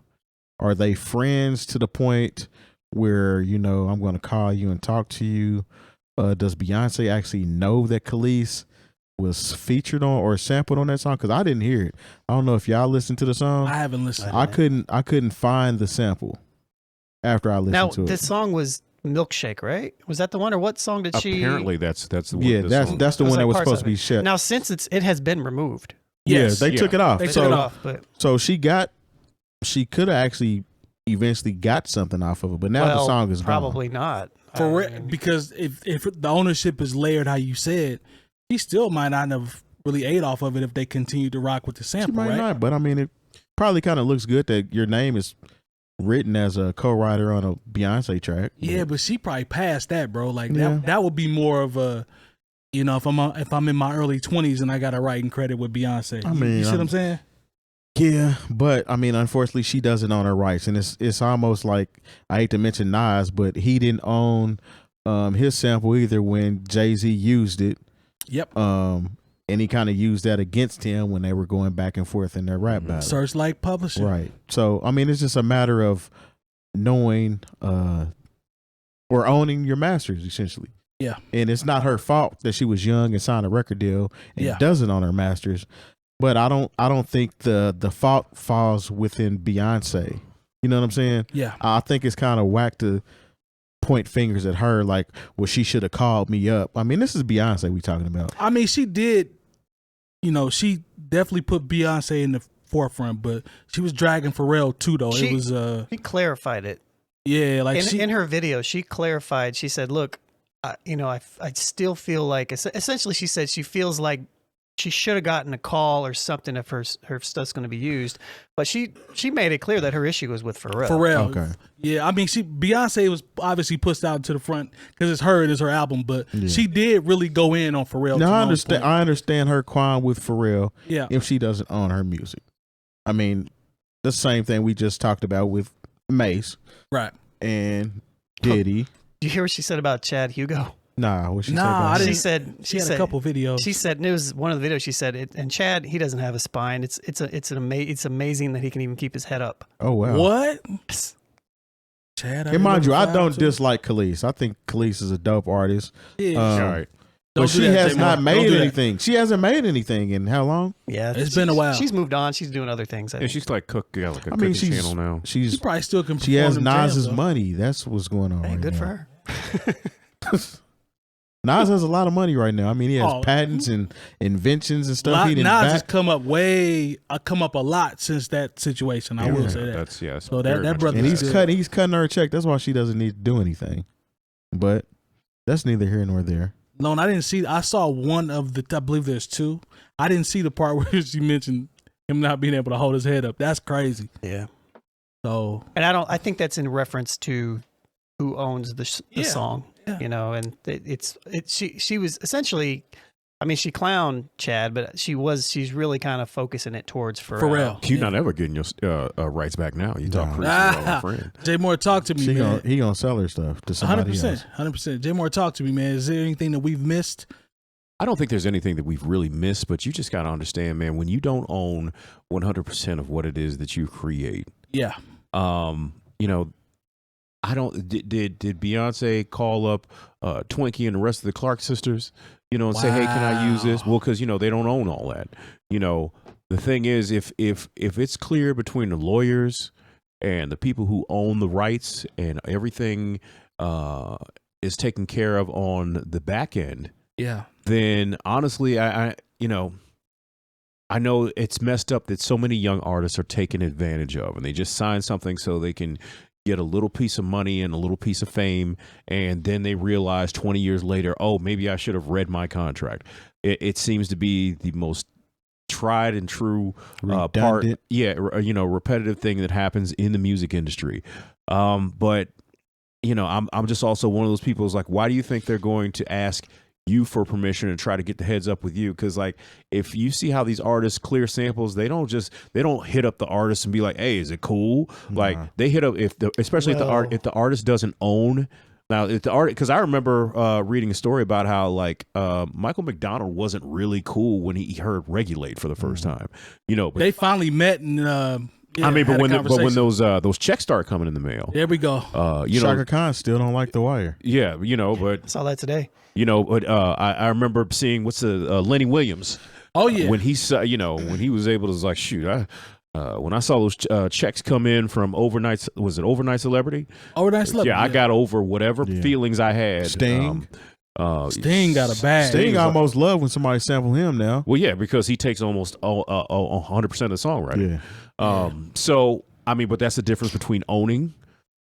Are they friends to the point where, I'm going to call you and talk to you? Does Beyonce actually know that Kelis was featured on or sampled on that song? Because I didn't hear it. I don't know if y'all listened to the song. I haven't listened. I couldn't find the sample after I listened to it. Now, this song was Milkshake, right? Was that the one, or what song did she? Apparently, that's the one. Yeah, that's the one that was supposed to be shut. Now, since it has been removed. Yes. Yeah, they took it off. They took it off, but so she could have actually eventually got something off of it, but now the song is probably gone. not. Because if the ownership is layered how you said, he still might not have really ate off of it if they continue to rock with the sample, she might right? not, but I mean, it probably kind of looks good that your name is written as a co-writer on a Beyonce track. Yeah, but she probably passed that, bro. Like that would be more of a, if I'm in my early 20s and I got a writing credit with Beyonce. You see what I'm saying? Yeah, but I mean, unfortunately, she doesn't own her rights, and it's almost like, I hate to mention Nas, but he didn't own his sample either when Jay-Z used it. Yep. And he kind of used that against him when they were going back and forth in their rap battle. Searchlight Publishing. Right. So I mean, it's just a matter of knowing or owning your masters, essentially. Yeah. And it's not her fault that she was young and signed a record deal and doesn't own her masters. But I don't think the fault falls within Beyonce. You know what I'm saying? Yeah. I think it's kind of whack to point fingers at her like, well, she should have called me up. I mean, this is Beyonce we talking about. I mean, she did, she definitely put Beyonce in the forefront, but she was dragging Pharrell too, though. She clarified it. Yeah, like in her video, she clarified. She said, "Look, I still feel like." Essentially, she said she feels like she should have gotten a call or something if her stuff's going to be used, but she made it clear that her issue was with Pharrell. Okay. Yeah, I mean, Beyonce was obviously pushed out to the front because it's her album, but she did really go in on Pharrell. Now I understand her qualm with Pharrell. Yeah. If she doesn't own her music, I mean, the same thing we just talked about with Mace, right? And Diddy. Do you hear what she said about Chad Hugo? Nah, what she said? I didn't. She had said a couple videos. She said, and it was one of the videos. She said, and Chad, he doesn't have a spine. It's amazing that he can even keep his head up. Oh wow! What? Chad. And mind you, I don't dislike Kelis. I think Kelis is a dope artist. Yeah, all right. But she has not made anything. She hasn't made anything in how long? Yeah, it's been a while. She's moved on. She's doing other things. Yeah, she's like cooking channel now. She's probably still can. She has Nas's money. That's what's going on. Hey, right good now. for her. Nas has a lot of money right now. I mean, he has patents and inventions and stuff. Nas has come up a lot since that situation. I will say that. That's So that brother, and he's cutting her a check. That's why she doesn't need to do anything. But that's neither here nor there. Lone, I didn't see. I saw one of the. I believe there's two. I didn't see the part where she mentioned him not being able to hold his head up. That's crazy. Yeah. So, and I think that's in reference to who owns the song. Yeah. You know, and she was essentially, I mean, she clowned Chad, but she's really kind of focusing it towards Pharrell. You're not ever getting your rights back now. You talk Khrysis, friend. Jay Moore, talk to me, man. He gonna sell her stuff to somebody 100%, 100%. Jay Moore, talk to me, man. Is there anything that we've missed? I don't think there's anything that we've really missed, but you just got to understand, man, when you don't own 100% of what it is that you create. Yeah. You know, I don't. Did Beyonce call up Twinkie and the rest of the Clark sisters, you know, and say, "Hey, can I use this?" Well, because you know they don't own all that. You know, the thing is, if it's clear between the lawyers and the people who own the rights and everything is taken care of on the back end, then honestly, I know it's messed up that so many young artists are taken advantage of, and they just sign something so they can get a little piece of money and a little piece of fame, and then they realize 20 years later, oh, maybe I should have read my contract. It seems to be the most tried and true part, repetitive thing that happens in the music industry. But you know, I'm just also one of those people who's like, why do you think they're going to ask you for permission and try to get the heads up with you? Because like, if you see how these artists clear samples, they don't hit up the artist and be like, hey, is it cool? Like they hit up if the artist doesn't own. Now, if the artist, because I remember reading a story about how like Michael McDonald wasn't really cool when he heard Regulate for the first time. You know, but they finally met and. Yeah, I mean, but when those checks start coming in the mail, there we go. Shaka Khan still don't like The Wire. Yeah, you know, but I saw that today. You know, but I remember seeing Lenny Williams. Oh yeah, when he when he was able to like shoot. When I saw those checks come in from Overnight Celebrity? Overnight Celebrity. Yeah, I got over whatever feelings I had. Sting. Sting got a bag. Sting almost love when somebody sample him now. Well, yeah, because he takes almost 100% of the songwriting. Yeah. So I mean, but that's the difference between owning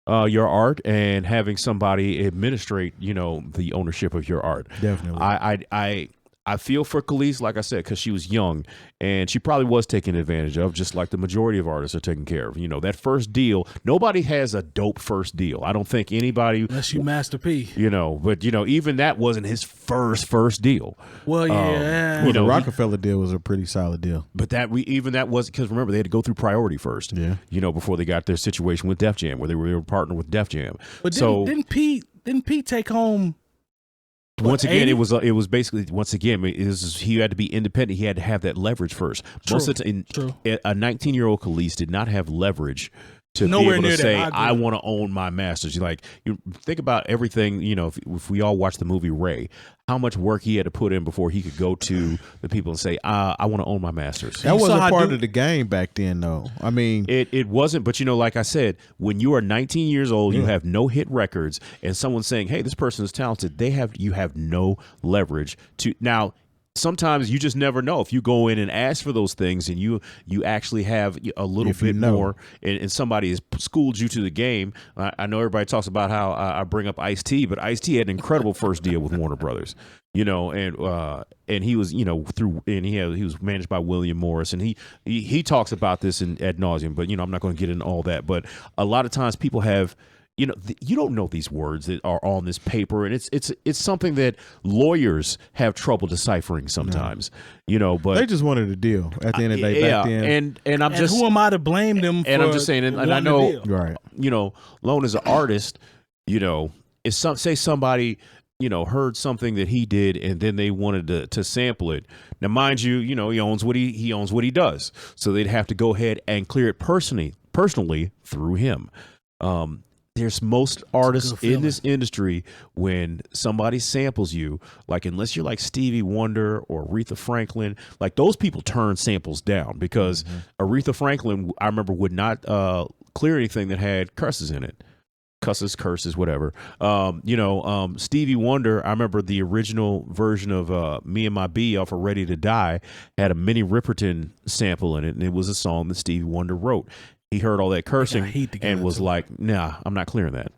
your art and having somebody administrate, you know, the ownership of your art. Definitely. I feel for Kelis, like I said, because she was young and she probably was taken advantage of, just like the majority of artists are taken care of. You know, that first deal, nobody has a dope first deal. I don't think anybody, unless you Master P. You know, but you know, even that wasn't his first deal. Well, yeah, the Rockefeller deal was a pretty solid deal. But that was because remember they had to go through priority first. Yeah, you know, before they got their situation with Def Jam, where they were partnered with Def Jam. But didn't Pete take home? Once again, it was basically he had to be independent. He had to have that leverage first. True. Most of the time, a 19-year-old Kelis did not have leverage to Nowhere be able to say, I want to own my masters. You think about everything, you know, if we all watch the movie Ray, how much work he had to put in before he could go to the people and say, I want to own my masters. That wasn't part of the game back then, though. I mean, it wasn't. But, you know, like I said, when you are 19 years old, you have no hit records, and someone's saying, hey, this person is talented, you have no leverage to now. Sometimes you just never know if you go in and ask for those things and you actually have a little bit more and somebody has schooled you to the game. I know everybody talks about how I bring up Ice-T, but Ice-T had an incredible first deal with Warner Brothers, you know, and he was, you know, he was managed by William Morris, and he talks about this ad nauseum, but, you know, I'm not going to get into all that. But a lot of times people have, you know, you don't know these words that are on this paper, and it's something that lawyers have trouble deciphering sometimes. You know, but they just wanted a deal at the end of the day. Back then. And I'm just, who am I to blame them? And I'm just saying, and I know, right? You know, Lone as an artist, you know, say somebody, you know, heard something that he did, and then they wanted to sample it. Now, mind you, you know, he owns what he does, so they'd have to go ahead and clear it personally through him. there's most artists in this industry when somebody samples you, like unless you're like Stevie Wonder or Aretha Franklin, like those people turn samples down because Aretha Franklin, I remember, would not clear anything that had curses in it. Curses, whatever. Stevie Wonder, I remember the original version of Me and My Bee off of Ready to Die had a Minnie Riperton sample in it, and it was a song that Stevie Wonder wrote. He heard all that cursing and was like, nah, I'm not clearing that.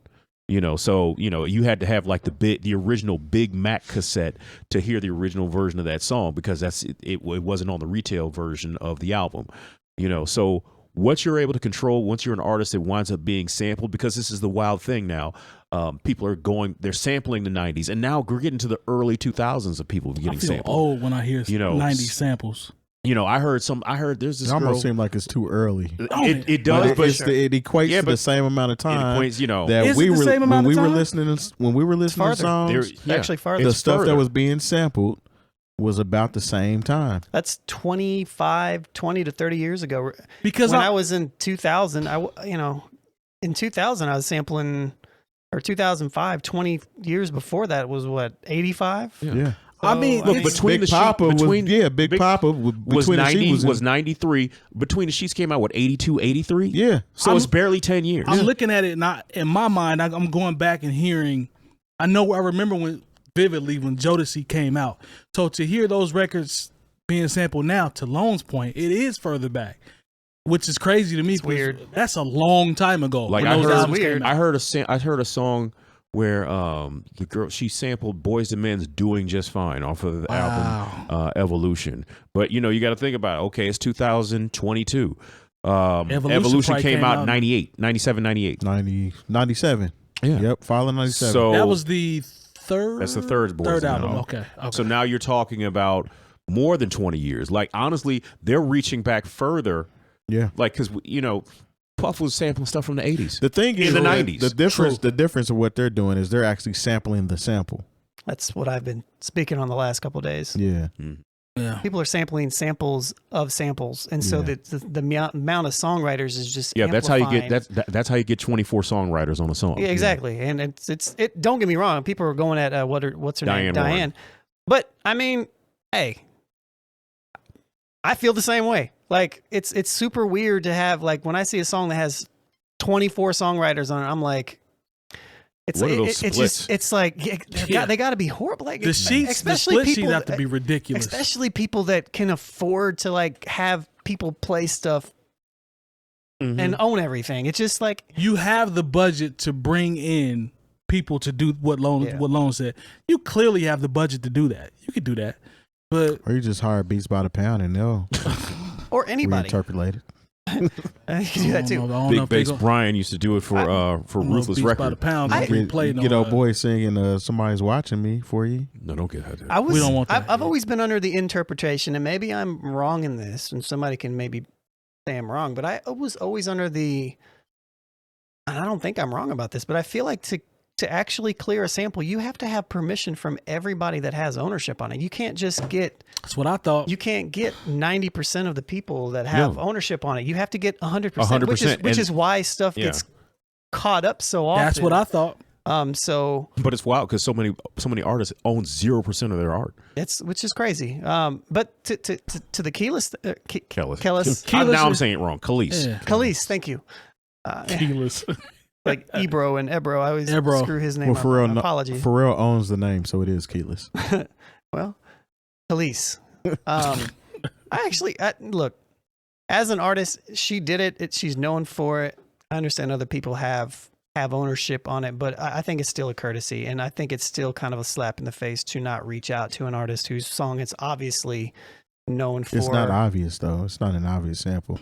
So you had to have like the original Big Mac cassette to hear the original version of that song because it wasn't on the retail version of the album. So what you're able to control once you're an artist that winds up being sampled, because this is the wild thing now. People they're sampling the 90s, and now we're getting to the early 2000s of people getting sampled. Old when I hear 90s samples. I heard there's this It almost girl. seems like it's too early. It does, but it equates to the same amount of time. It equates, that Is we it the were same amount when of we were time? listening to songs. Actually farther. The stuff that was being sampled was about the same time. That's 20 to 30 years ago. Because when I was in 2000, in 2000 I was sampling, or 2005, 20 years before that was what, 85? Yeah. I mean, look, between Big the Papa Big Papa was 90, was 93. Between the Sheets came out, what, 82, 83? Yeah. So it's barely 10 years. I'm looking at it, not in my mind. I'm going back and hearing. I remember vividly when Jodeci came out. So to hear those records being sampled now, to Lone's point, it is further back, which is crazy to me. It's weird. That's a long time ago. Like when those albums came out. I heard a song where the girl, she sampled Boyz II Men's "Doing Just Fine" off of the album Evolution. But you got to think about it. Okay, it's 2022. Evolution came out in 98, 97, 98. 97. Yeah. Yep, following 97. So that was the third. That's the third album. album. Okay. So now you're talking about more than 20 years. Like honestly, they're reaching back further. Yeah. Like because Puff was sampling stuff from the 80s. The thing is, in the 90s. The difference of what they're doing is they're actually sampling the sample. That's what I've been speaking on the last couple of days. Yeah. Yeah. People are sampling samples of samples, and so the amount of songwriters is just that's how you get that's how you get 24 songwriters on a song. Yeah, exactly. And it's don't get me wrong, people are going at what's her name, Diane. But I mean, hey, I feel the same way. Like it's super weird to have, like, when I see a song that has 24 songwriters on it, I'm like, it's like they got to be horrible. Like the split sheets have to be ridiculous, especially people that can afford to like have people play stuff and own everything. It's just like you have the budget to bring in people to do what Lone said. You clearly have the budget to do that. You could do that, but or you just hire Beats by the Pound and they'll or anybody reinterpolate it. You can do that too. Big Bass Brian used to do it for Ruthless Record. By the pound, boy singing "Somebody's Watching Me" for you. No, don't get that. We don't want that. I've always been under the interpretation, and maybe I'm wrong in this, and somebody can maybe say I'm wrong, but I was always under the, and I don't think I'm wrong about this, but I feel like to actually clear a sample, you have to have permission from everybody that has ownership on it. You can't just get. That's what I thought. You can't get 90% of the people that have ownership on it. You have to get 100%, which is why stuff gets caught up so often. That's what I thought. But it's wild because so many artists own 0% of their art. Which is crazy. But to the Kelis, Kelis. Now I'm saying it wrong. Kelis. Yeah. Kelis, thank you. Kelis. Like Ebro and Ebro. I always screw his name up. Apology. Pharrell owns the name, so it is Kelis. Well, Kelis. Look, as an artist, she did it. She's known for it. I understand other people have ownership on it, but I think it's still a courtesy, and I think it's still kind of a slap in the face to not reach out to an artist whose song it's obviously known for. It's not obvious, though. It's not an obvious sample.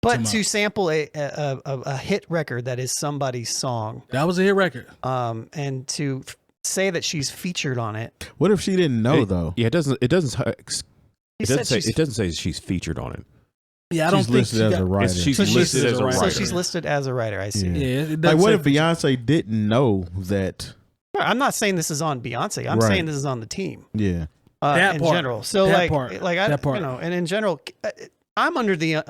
But to sample a hit record that is somebody's song, that was a hit record. And to say that she's featured on it. What if she didn't know though? Yeah, it doesn't say she's featured on it. Yeah, I don't think she's listed as a writer. She's listed as a writer. So she's listed as a writer. I see. Yeah. Like, what if Beyonce didn't know that? I'm not saying this is on Beyonce. I'm saying this is on the team. Yeah. That in part. general. So that part. And in general, I'm under the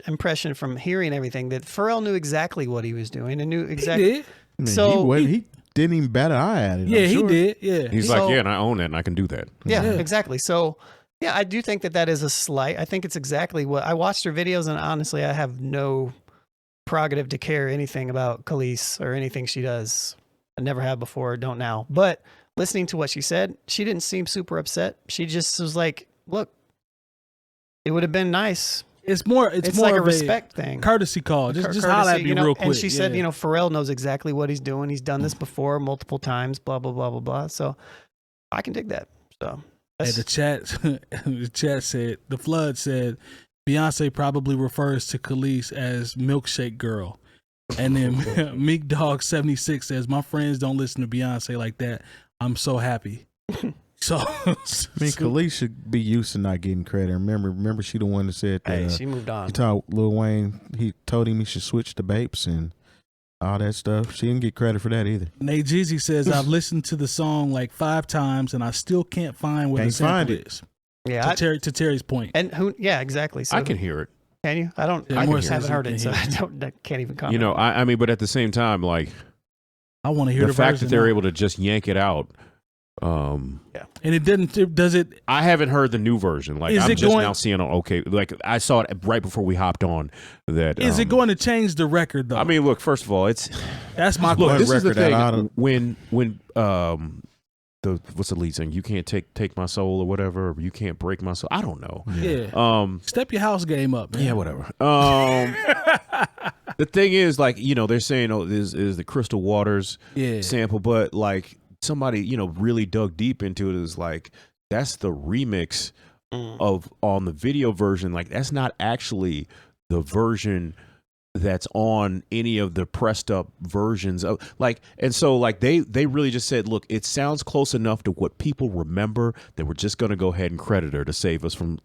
impression from hearing everything that Pharrell knew exactly what he was doing and knew exactly. So he didn't even bat an eye at it. Yeah, he did. Yeah, he's like, yeah, and I own it, and I can do that. Yeah, exactly. So, yeah, I do think that is a slight. I think it's exactly what I watched her videos, and honestly, I have no prerogative to care anything about Kelis or anything she does. I never have before, don't now. But listening to what she said, she didn't seem super upset. She just was like, look, it would have been nice. It's more like a respect thing, courtesy call. Just holler at me real quick. And she said, Pharrell knows exactly what he's doing. He's done this before multiple times. Blah blah blah blah blah. So I can dig that. So the chat said the flood said Beyonce probably refers to Kelis as milkshake girl, and then Meek Dog 76 says my friends don't listen to Beyonce like that. I'm so happy. So I mean, Kelis should be used to not getting credit. Remember, she the one that said that. Hey, she moved on. He told Lil Wayne, he told him he should switch to Bapes and all that stuff. She didn't get credit for that either. Nate Jeezy says I've listened to the song like 5 times and I still can't find where the sample is. Yeah, to Terry's point. And yeah, exactly. So I can hear it. Can you? I don't. I haven't heard it, so I can't even comment. I mean, but at the same time, like, I want to hear the fact that they're able to just yank it out. And it didn't. Does it? I haven't heard the new version. Like, I'm just now seeing on OK. Like, I saw it right before we hopped on. That is it going to change the record though? I mean, look. First of all, that's my look. This is the thing. When what's the lead thing? You can't take my soul or whatever. Or you can't break my soul. I don't know. Yeah. Step your house game up, man. Yeah, whatever. The thing is, like, they're saying, is the Crystal Waters sample, but like somebody, really dug deep into it. Is like, that's the remix of on the video version. Like, that's not actually the version that's on any of the pressed up versions of, like, and so like they really just said, look, it sounds close enough to what people remember that we're just going to go ahead and credit her to save us from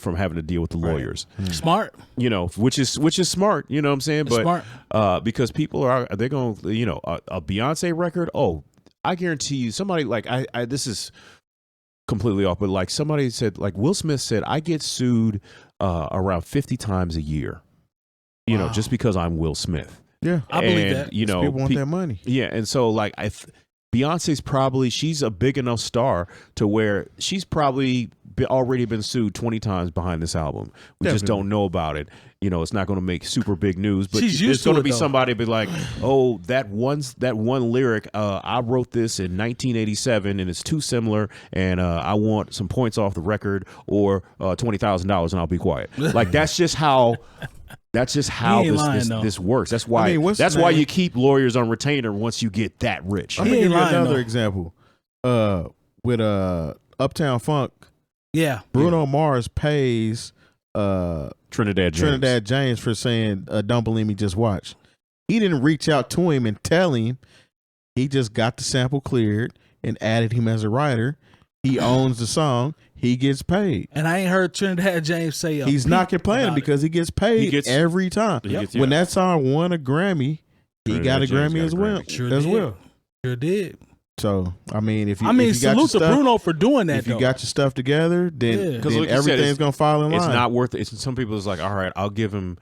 having to deal with the lawyers. Smart, which is smart, you know what I'm saying? But smart. Because people they're going to, a Beyonce record, I guarantee you somebody like I this is completely off, but like somebody said, like Will Smith said, I get sued around 50 times a year. Just because I'm Will Smith. Yeah, I believe that. People want that money. Yeah, and so like Beyonce's she's a big enough star to where she's probably already been sued 20 times behind this album. We just don't know about it. It's not going to make super big news, but there's going to be somebody be like, "Oh, that one lyric, I wrote this in 1987, and it's too similar, and I want some points off the record or $20,000, and I'll be quiet." Like that's just how. That's just how this works. That's why why you keep lawyers on retainer once you get that rich. I'm gonna give you another example. With Uptown Funk, Bruno Mars pays Trinidad James for saying "Don't Believe Me, Just Watch." He didn't reach out to him and tell him. He just got the sample cleared and added him as a writer. He owns the song. He gets paid. And I ain't heard Trinidad James say he's not complaining because he gets paid every time. When that song won a Grammy, he got a Grammy as well. Sure did. So I mean, if you salute to Bruno for doing that. If you got your stuff together, then everything's gonna fall in line. It's not worth it. Some people is like, all right, I'll give him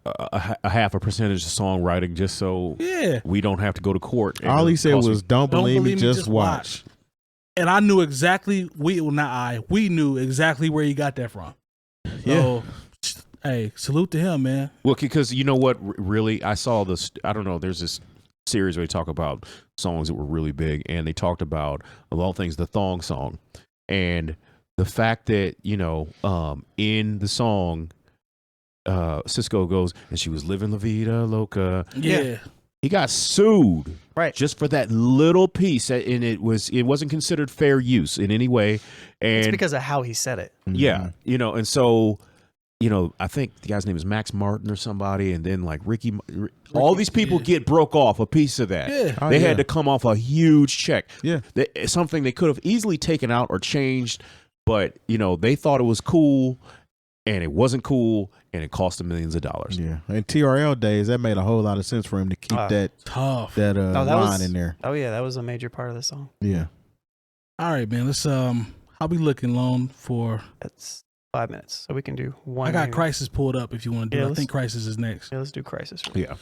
a half a percentage of songwriting just so we don't have to go to court. All he said was, "Don't believe me, just watch." And I knew exactly we knew exactly where he got that from. So, hey, salute to him, man. Well, because you know what, really, I saw this. I don't know. There's this series where they talk about songs that were really big, and they talked about, of all things, the thong song, and the fact that in the song, Cisco goes, and she was living La Vida Loca. Yeah. He got sued just for that little piece, and it wasn't considered fair use in any way. And it's because of how he said it. Yeah, and so I think the guy's name is Max Martin or somebody, and then like Ricky all these people get broke off a piece of that. Yeah. They had to come off a huge check. Yeah, something they could have easily taken out or changed, but they thought it was cool. And it wasn't cool, and it cost them millions of dollars. Yeah, in TRL days, that made a whole lot of sense for him to keep that line in there. Oh yeah, that was a major part of the song. Yeah. All right, man. Let's how we looking, Lone, for 5 minutes, so we can do one. I got Khrysis pulled up if you want to do it. I think Khrysis is next. Yeah, let's do Khrysis. Yeah.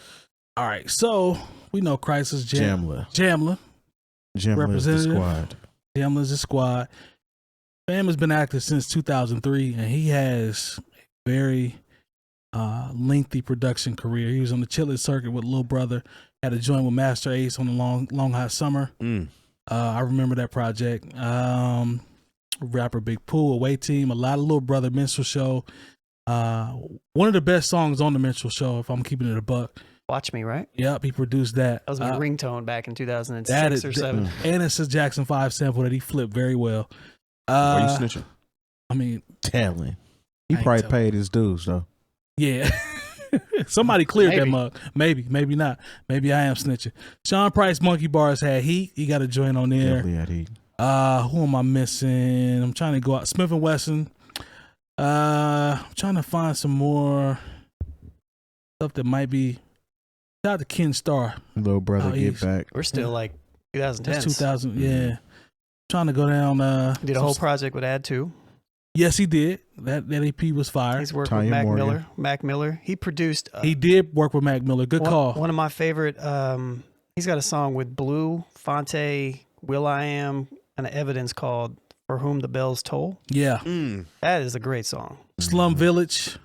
All right, so we know Khrysis, Jamla is the squad. Jamla is the squad. Fam has been active since 2003, and he has a very lengthy production career. He was on the Chillin' circuit with Lil Brother. Had a joint with Master Ace on the Long Hot Summer. I remember that project. Rapper Big Pooh, Away Team, a lot of Lil Brother Minstrel Show. One of the best songs on the Minstrel Show, if I'm keeping it a buck. Watch Me, right? Yep, he produced that. That was my ringtone back in 2006 or 7. And it's a Jackson 5 sample that he flipped very well. Are you snitching? I mean, telling. He probably paid his dues though. Yeah. Somebody cleared that mug. Maybe not. Maybe I am snitching. Sean Price, Monkey Bars had heat. He got a joint on there. Definitely had heat. Who am I missing? I'm trying to go out. Smith & Wesson. I'm trying to find some more stuff that might be. Shout out to Ken Starr. Little Brother Get Back. We're still like 2010. That's 2000. Yeah. Trying to go down. Did a whole project with Add 2. Yes, he did. That EP was fire. He's worked with Mac Miller. Mac Miller. He produced. He did work with Mac Miller. Good call. One of my favorite. He's got a song with Blue, Fonte, Will.i.am, and an Evidence called "For Whom the Bells Toll." Yeah, that is a great song. Slum Village.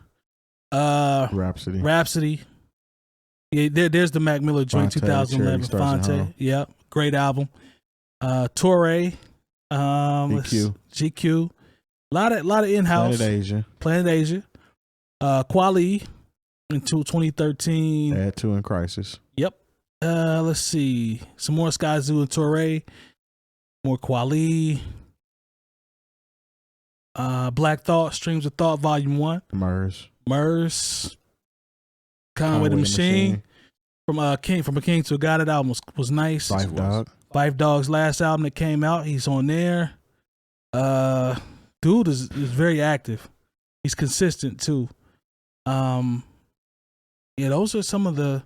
Rhapsody. Yeah, there's the Mac Miller joint, 2011. Fonte. Yep, great album. Torre. GQ. A lot of in-house. Planet Asia. Quali until 2013. Add 2 and Khrysis. Yep. Let's see. Some more Skyzoo and Torre. More Quali. Black Thought, Streams of Thought, Volume 1. Murs. Conway the Machine. From a King to a God, that album was nice. Five Dog's last album that came out, he's on there. Dude is very active. He's consistent too. Yeah, those are some of the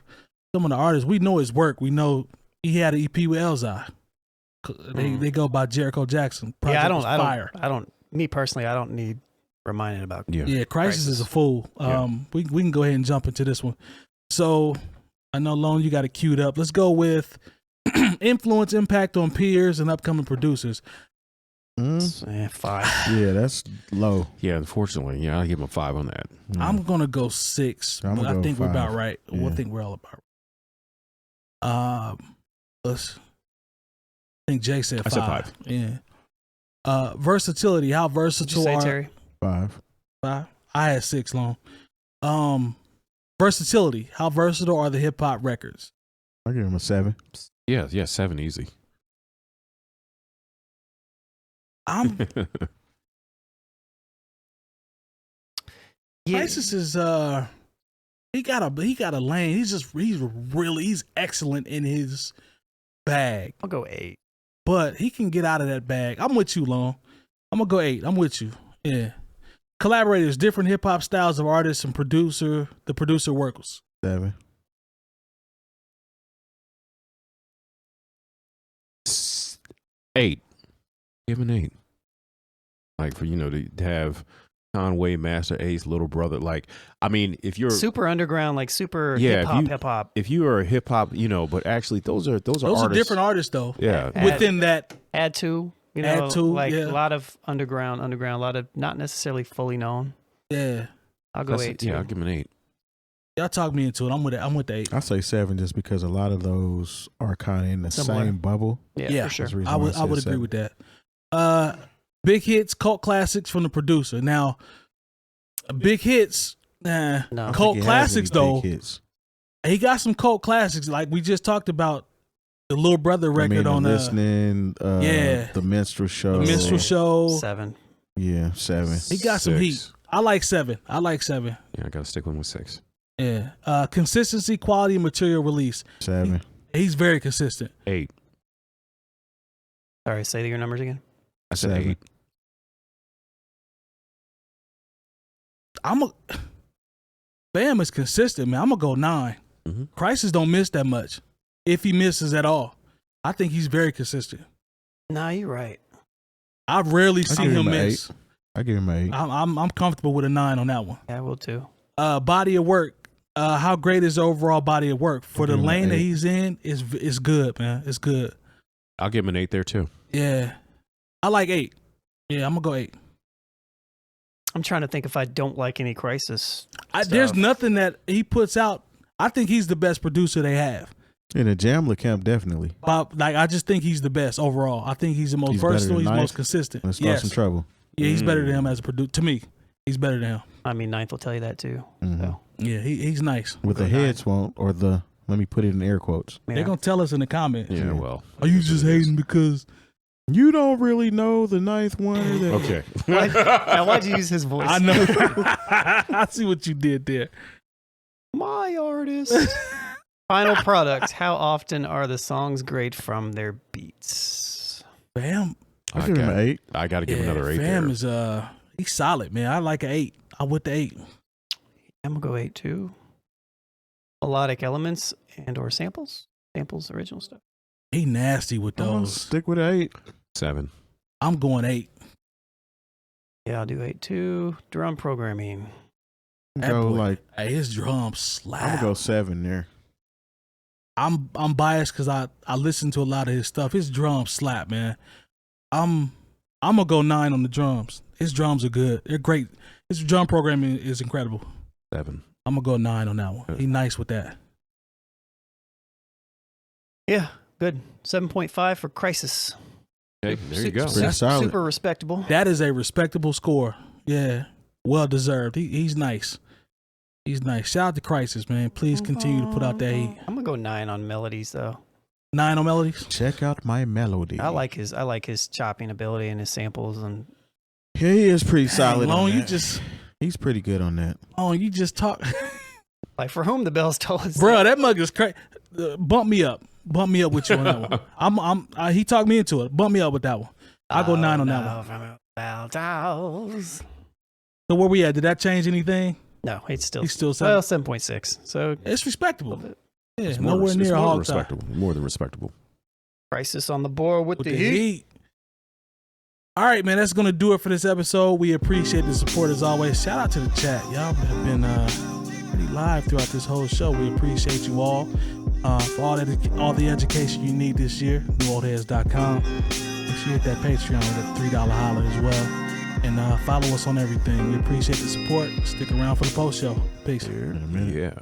artists. We know his work. We know he had an EP with Elzhi. They go by Jericho Jackson. Project I don't. Me personally, I don't need reminding about. Yeah, Khrysis is a fool. We can go ahead and jump into this one. So I know Lone, you got it queued up. Let's go with influence, impact on peers and upcoming producers. 5. Yeah, that's low. Yeah, unfortunately. Yeah, I'll give him a 5 on that. I'm gonna go 6. But I think 5. We're about right. Yeah. I think we're all about right. I think Jay said 5. I said 5. Yeah. Versatility. How versatile are Terry? 5. I had 6 long. Versatility. How versatile are the hip hop records? I give him a 7. Yeah, 7 easy. Khrysis is he got a lane. He's excellent in his bag. I'll go 8. But he can get out of that bag. I'm with you, Long. I'm gonna go 8. I'm with you. Yeah. Collaborators, different hip hop styles of artists and the producer workers. 7. 8. Give an 8. Like for to have Conway, Master Ace, Little Brother. Like I mean, if you're super underground, like super hip hop. If you are a hip hop, but actually those are artists. Are different artists though. Yeah. Within that, Add 2. Add 2, like a lot of underground, a lot of not necessarily fully known. Yeah. I'll go 8 too. Yeah, I'll give him an 8. Y'all talk me into it. I'm with the 8. I say 7 just because a lot of those are kind of in the same bubble. Yeah, for sure. I would agree with that. Big hits, cult classics from the producer. Now, big hits, cult classics though. He got some cult classics like we just talked about. The Little Brother record on Listening, the Minstrel Show. 7. Yeah, 7. He got some heat. I like 7. Yeah, I gotta stick with 6. Yeah. Consistency, quality, and material release. 7. He's very consistent. 8. Sorry, say your numbers again. I said 8. Bam is consistent, man. I'm gonna go 9. Khrysis don't miss that much. If he misses at all, I think he's very consistent. Nah, you're right. I rarely see him miss. I give him an 8. I'm comfortable with a 9 on that one. Yeah, I will too. Body of work. How great is the overall body of work for the lane that he's in? Is good, man. It's good. I'll give him an 8 there too. Yeah, I like 8. Yeah, I'm gonna go 8. I'm trying to think if I don't like any Khrysis. There's nothing that he puts out. I think he's the best producer they have. In the Jamla camp, definitely. I just think he's the best overall. I think he's the most versatile. He's most consistent. Let's start some trouble. Yeah, he's better than him as a producer. To me, he's better than him. I mean, Ninth will tell you that too. Mm-hmm. So. Yeah, he's nice. With the heads won't, or the, let me put it in air quotes. They're going to tell us in the comments. Yeah, well. Are you just hating because you don't really know the ninth one? Okay. Why'd you use his voice? I know. I see what you did there. My artist. Final product. How often are the songs great from their beats? Fam. I give him an 8. I got to give another 8 Fam there. is, he's solid, man. I like an 8. I'm with the 8. I'm going to go 8 too. Melodic elements and or samples. Samples, original stuff. He nasty with those. Stick with 8. 7. I'm going 8. Yeah, I'll do 8 too. Drum programming. Hey, his drums slap. I'm gonna go 7 there. I'm biased because I listen to a lot of his stuff. His drums slap, man. I'm gonna go 9 on the drums. His drums are good. They're great. His drum programming is incredible. 7. I'm gonna go 9 on that one. He's nice with that. Yeah, good. 7.5 for Khrysis. Okay, there you go. Pretty solid. Super respectable. That is a respectable score. Yeah, well deserved. He's nice. He's nice. Shout out to Khrysis, man. Please continue to put out that heat. I'm gonna go 9 on melodies though. 9 on melodies. Check out my melody. I like his chopping ability and his samples and. Yeah, he is pretty solid. Long, on that. He's pretty good on that. Oh, you just talk. Like for whom the bells toll. Bro, that mug is crazy. Bump me up with you on that one. He talked me into it. Bump me up with that one. I'll go 9 on that one. So where we at? Did that change anything? No, it's still 7.6. So it's respectable. Yeah, It's nowhere near a hog tie. More than respectable. Khrysis on the board with the heat. All right, man, that's going to do it for this episode. We appreciate the support as always. Shout out to the chat. Y'all have been pretty live throughout this whole show. We appreciate you all for all the education you need this year. NewOldHeads.com. Make sure you hit that Patreon with that $3 holler as well. And follow us on everything. We appreciate the support. Stick around for the post show. Peace. Yeah.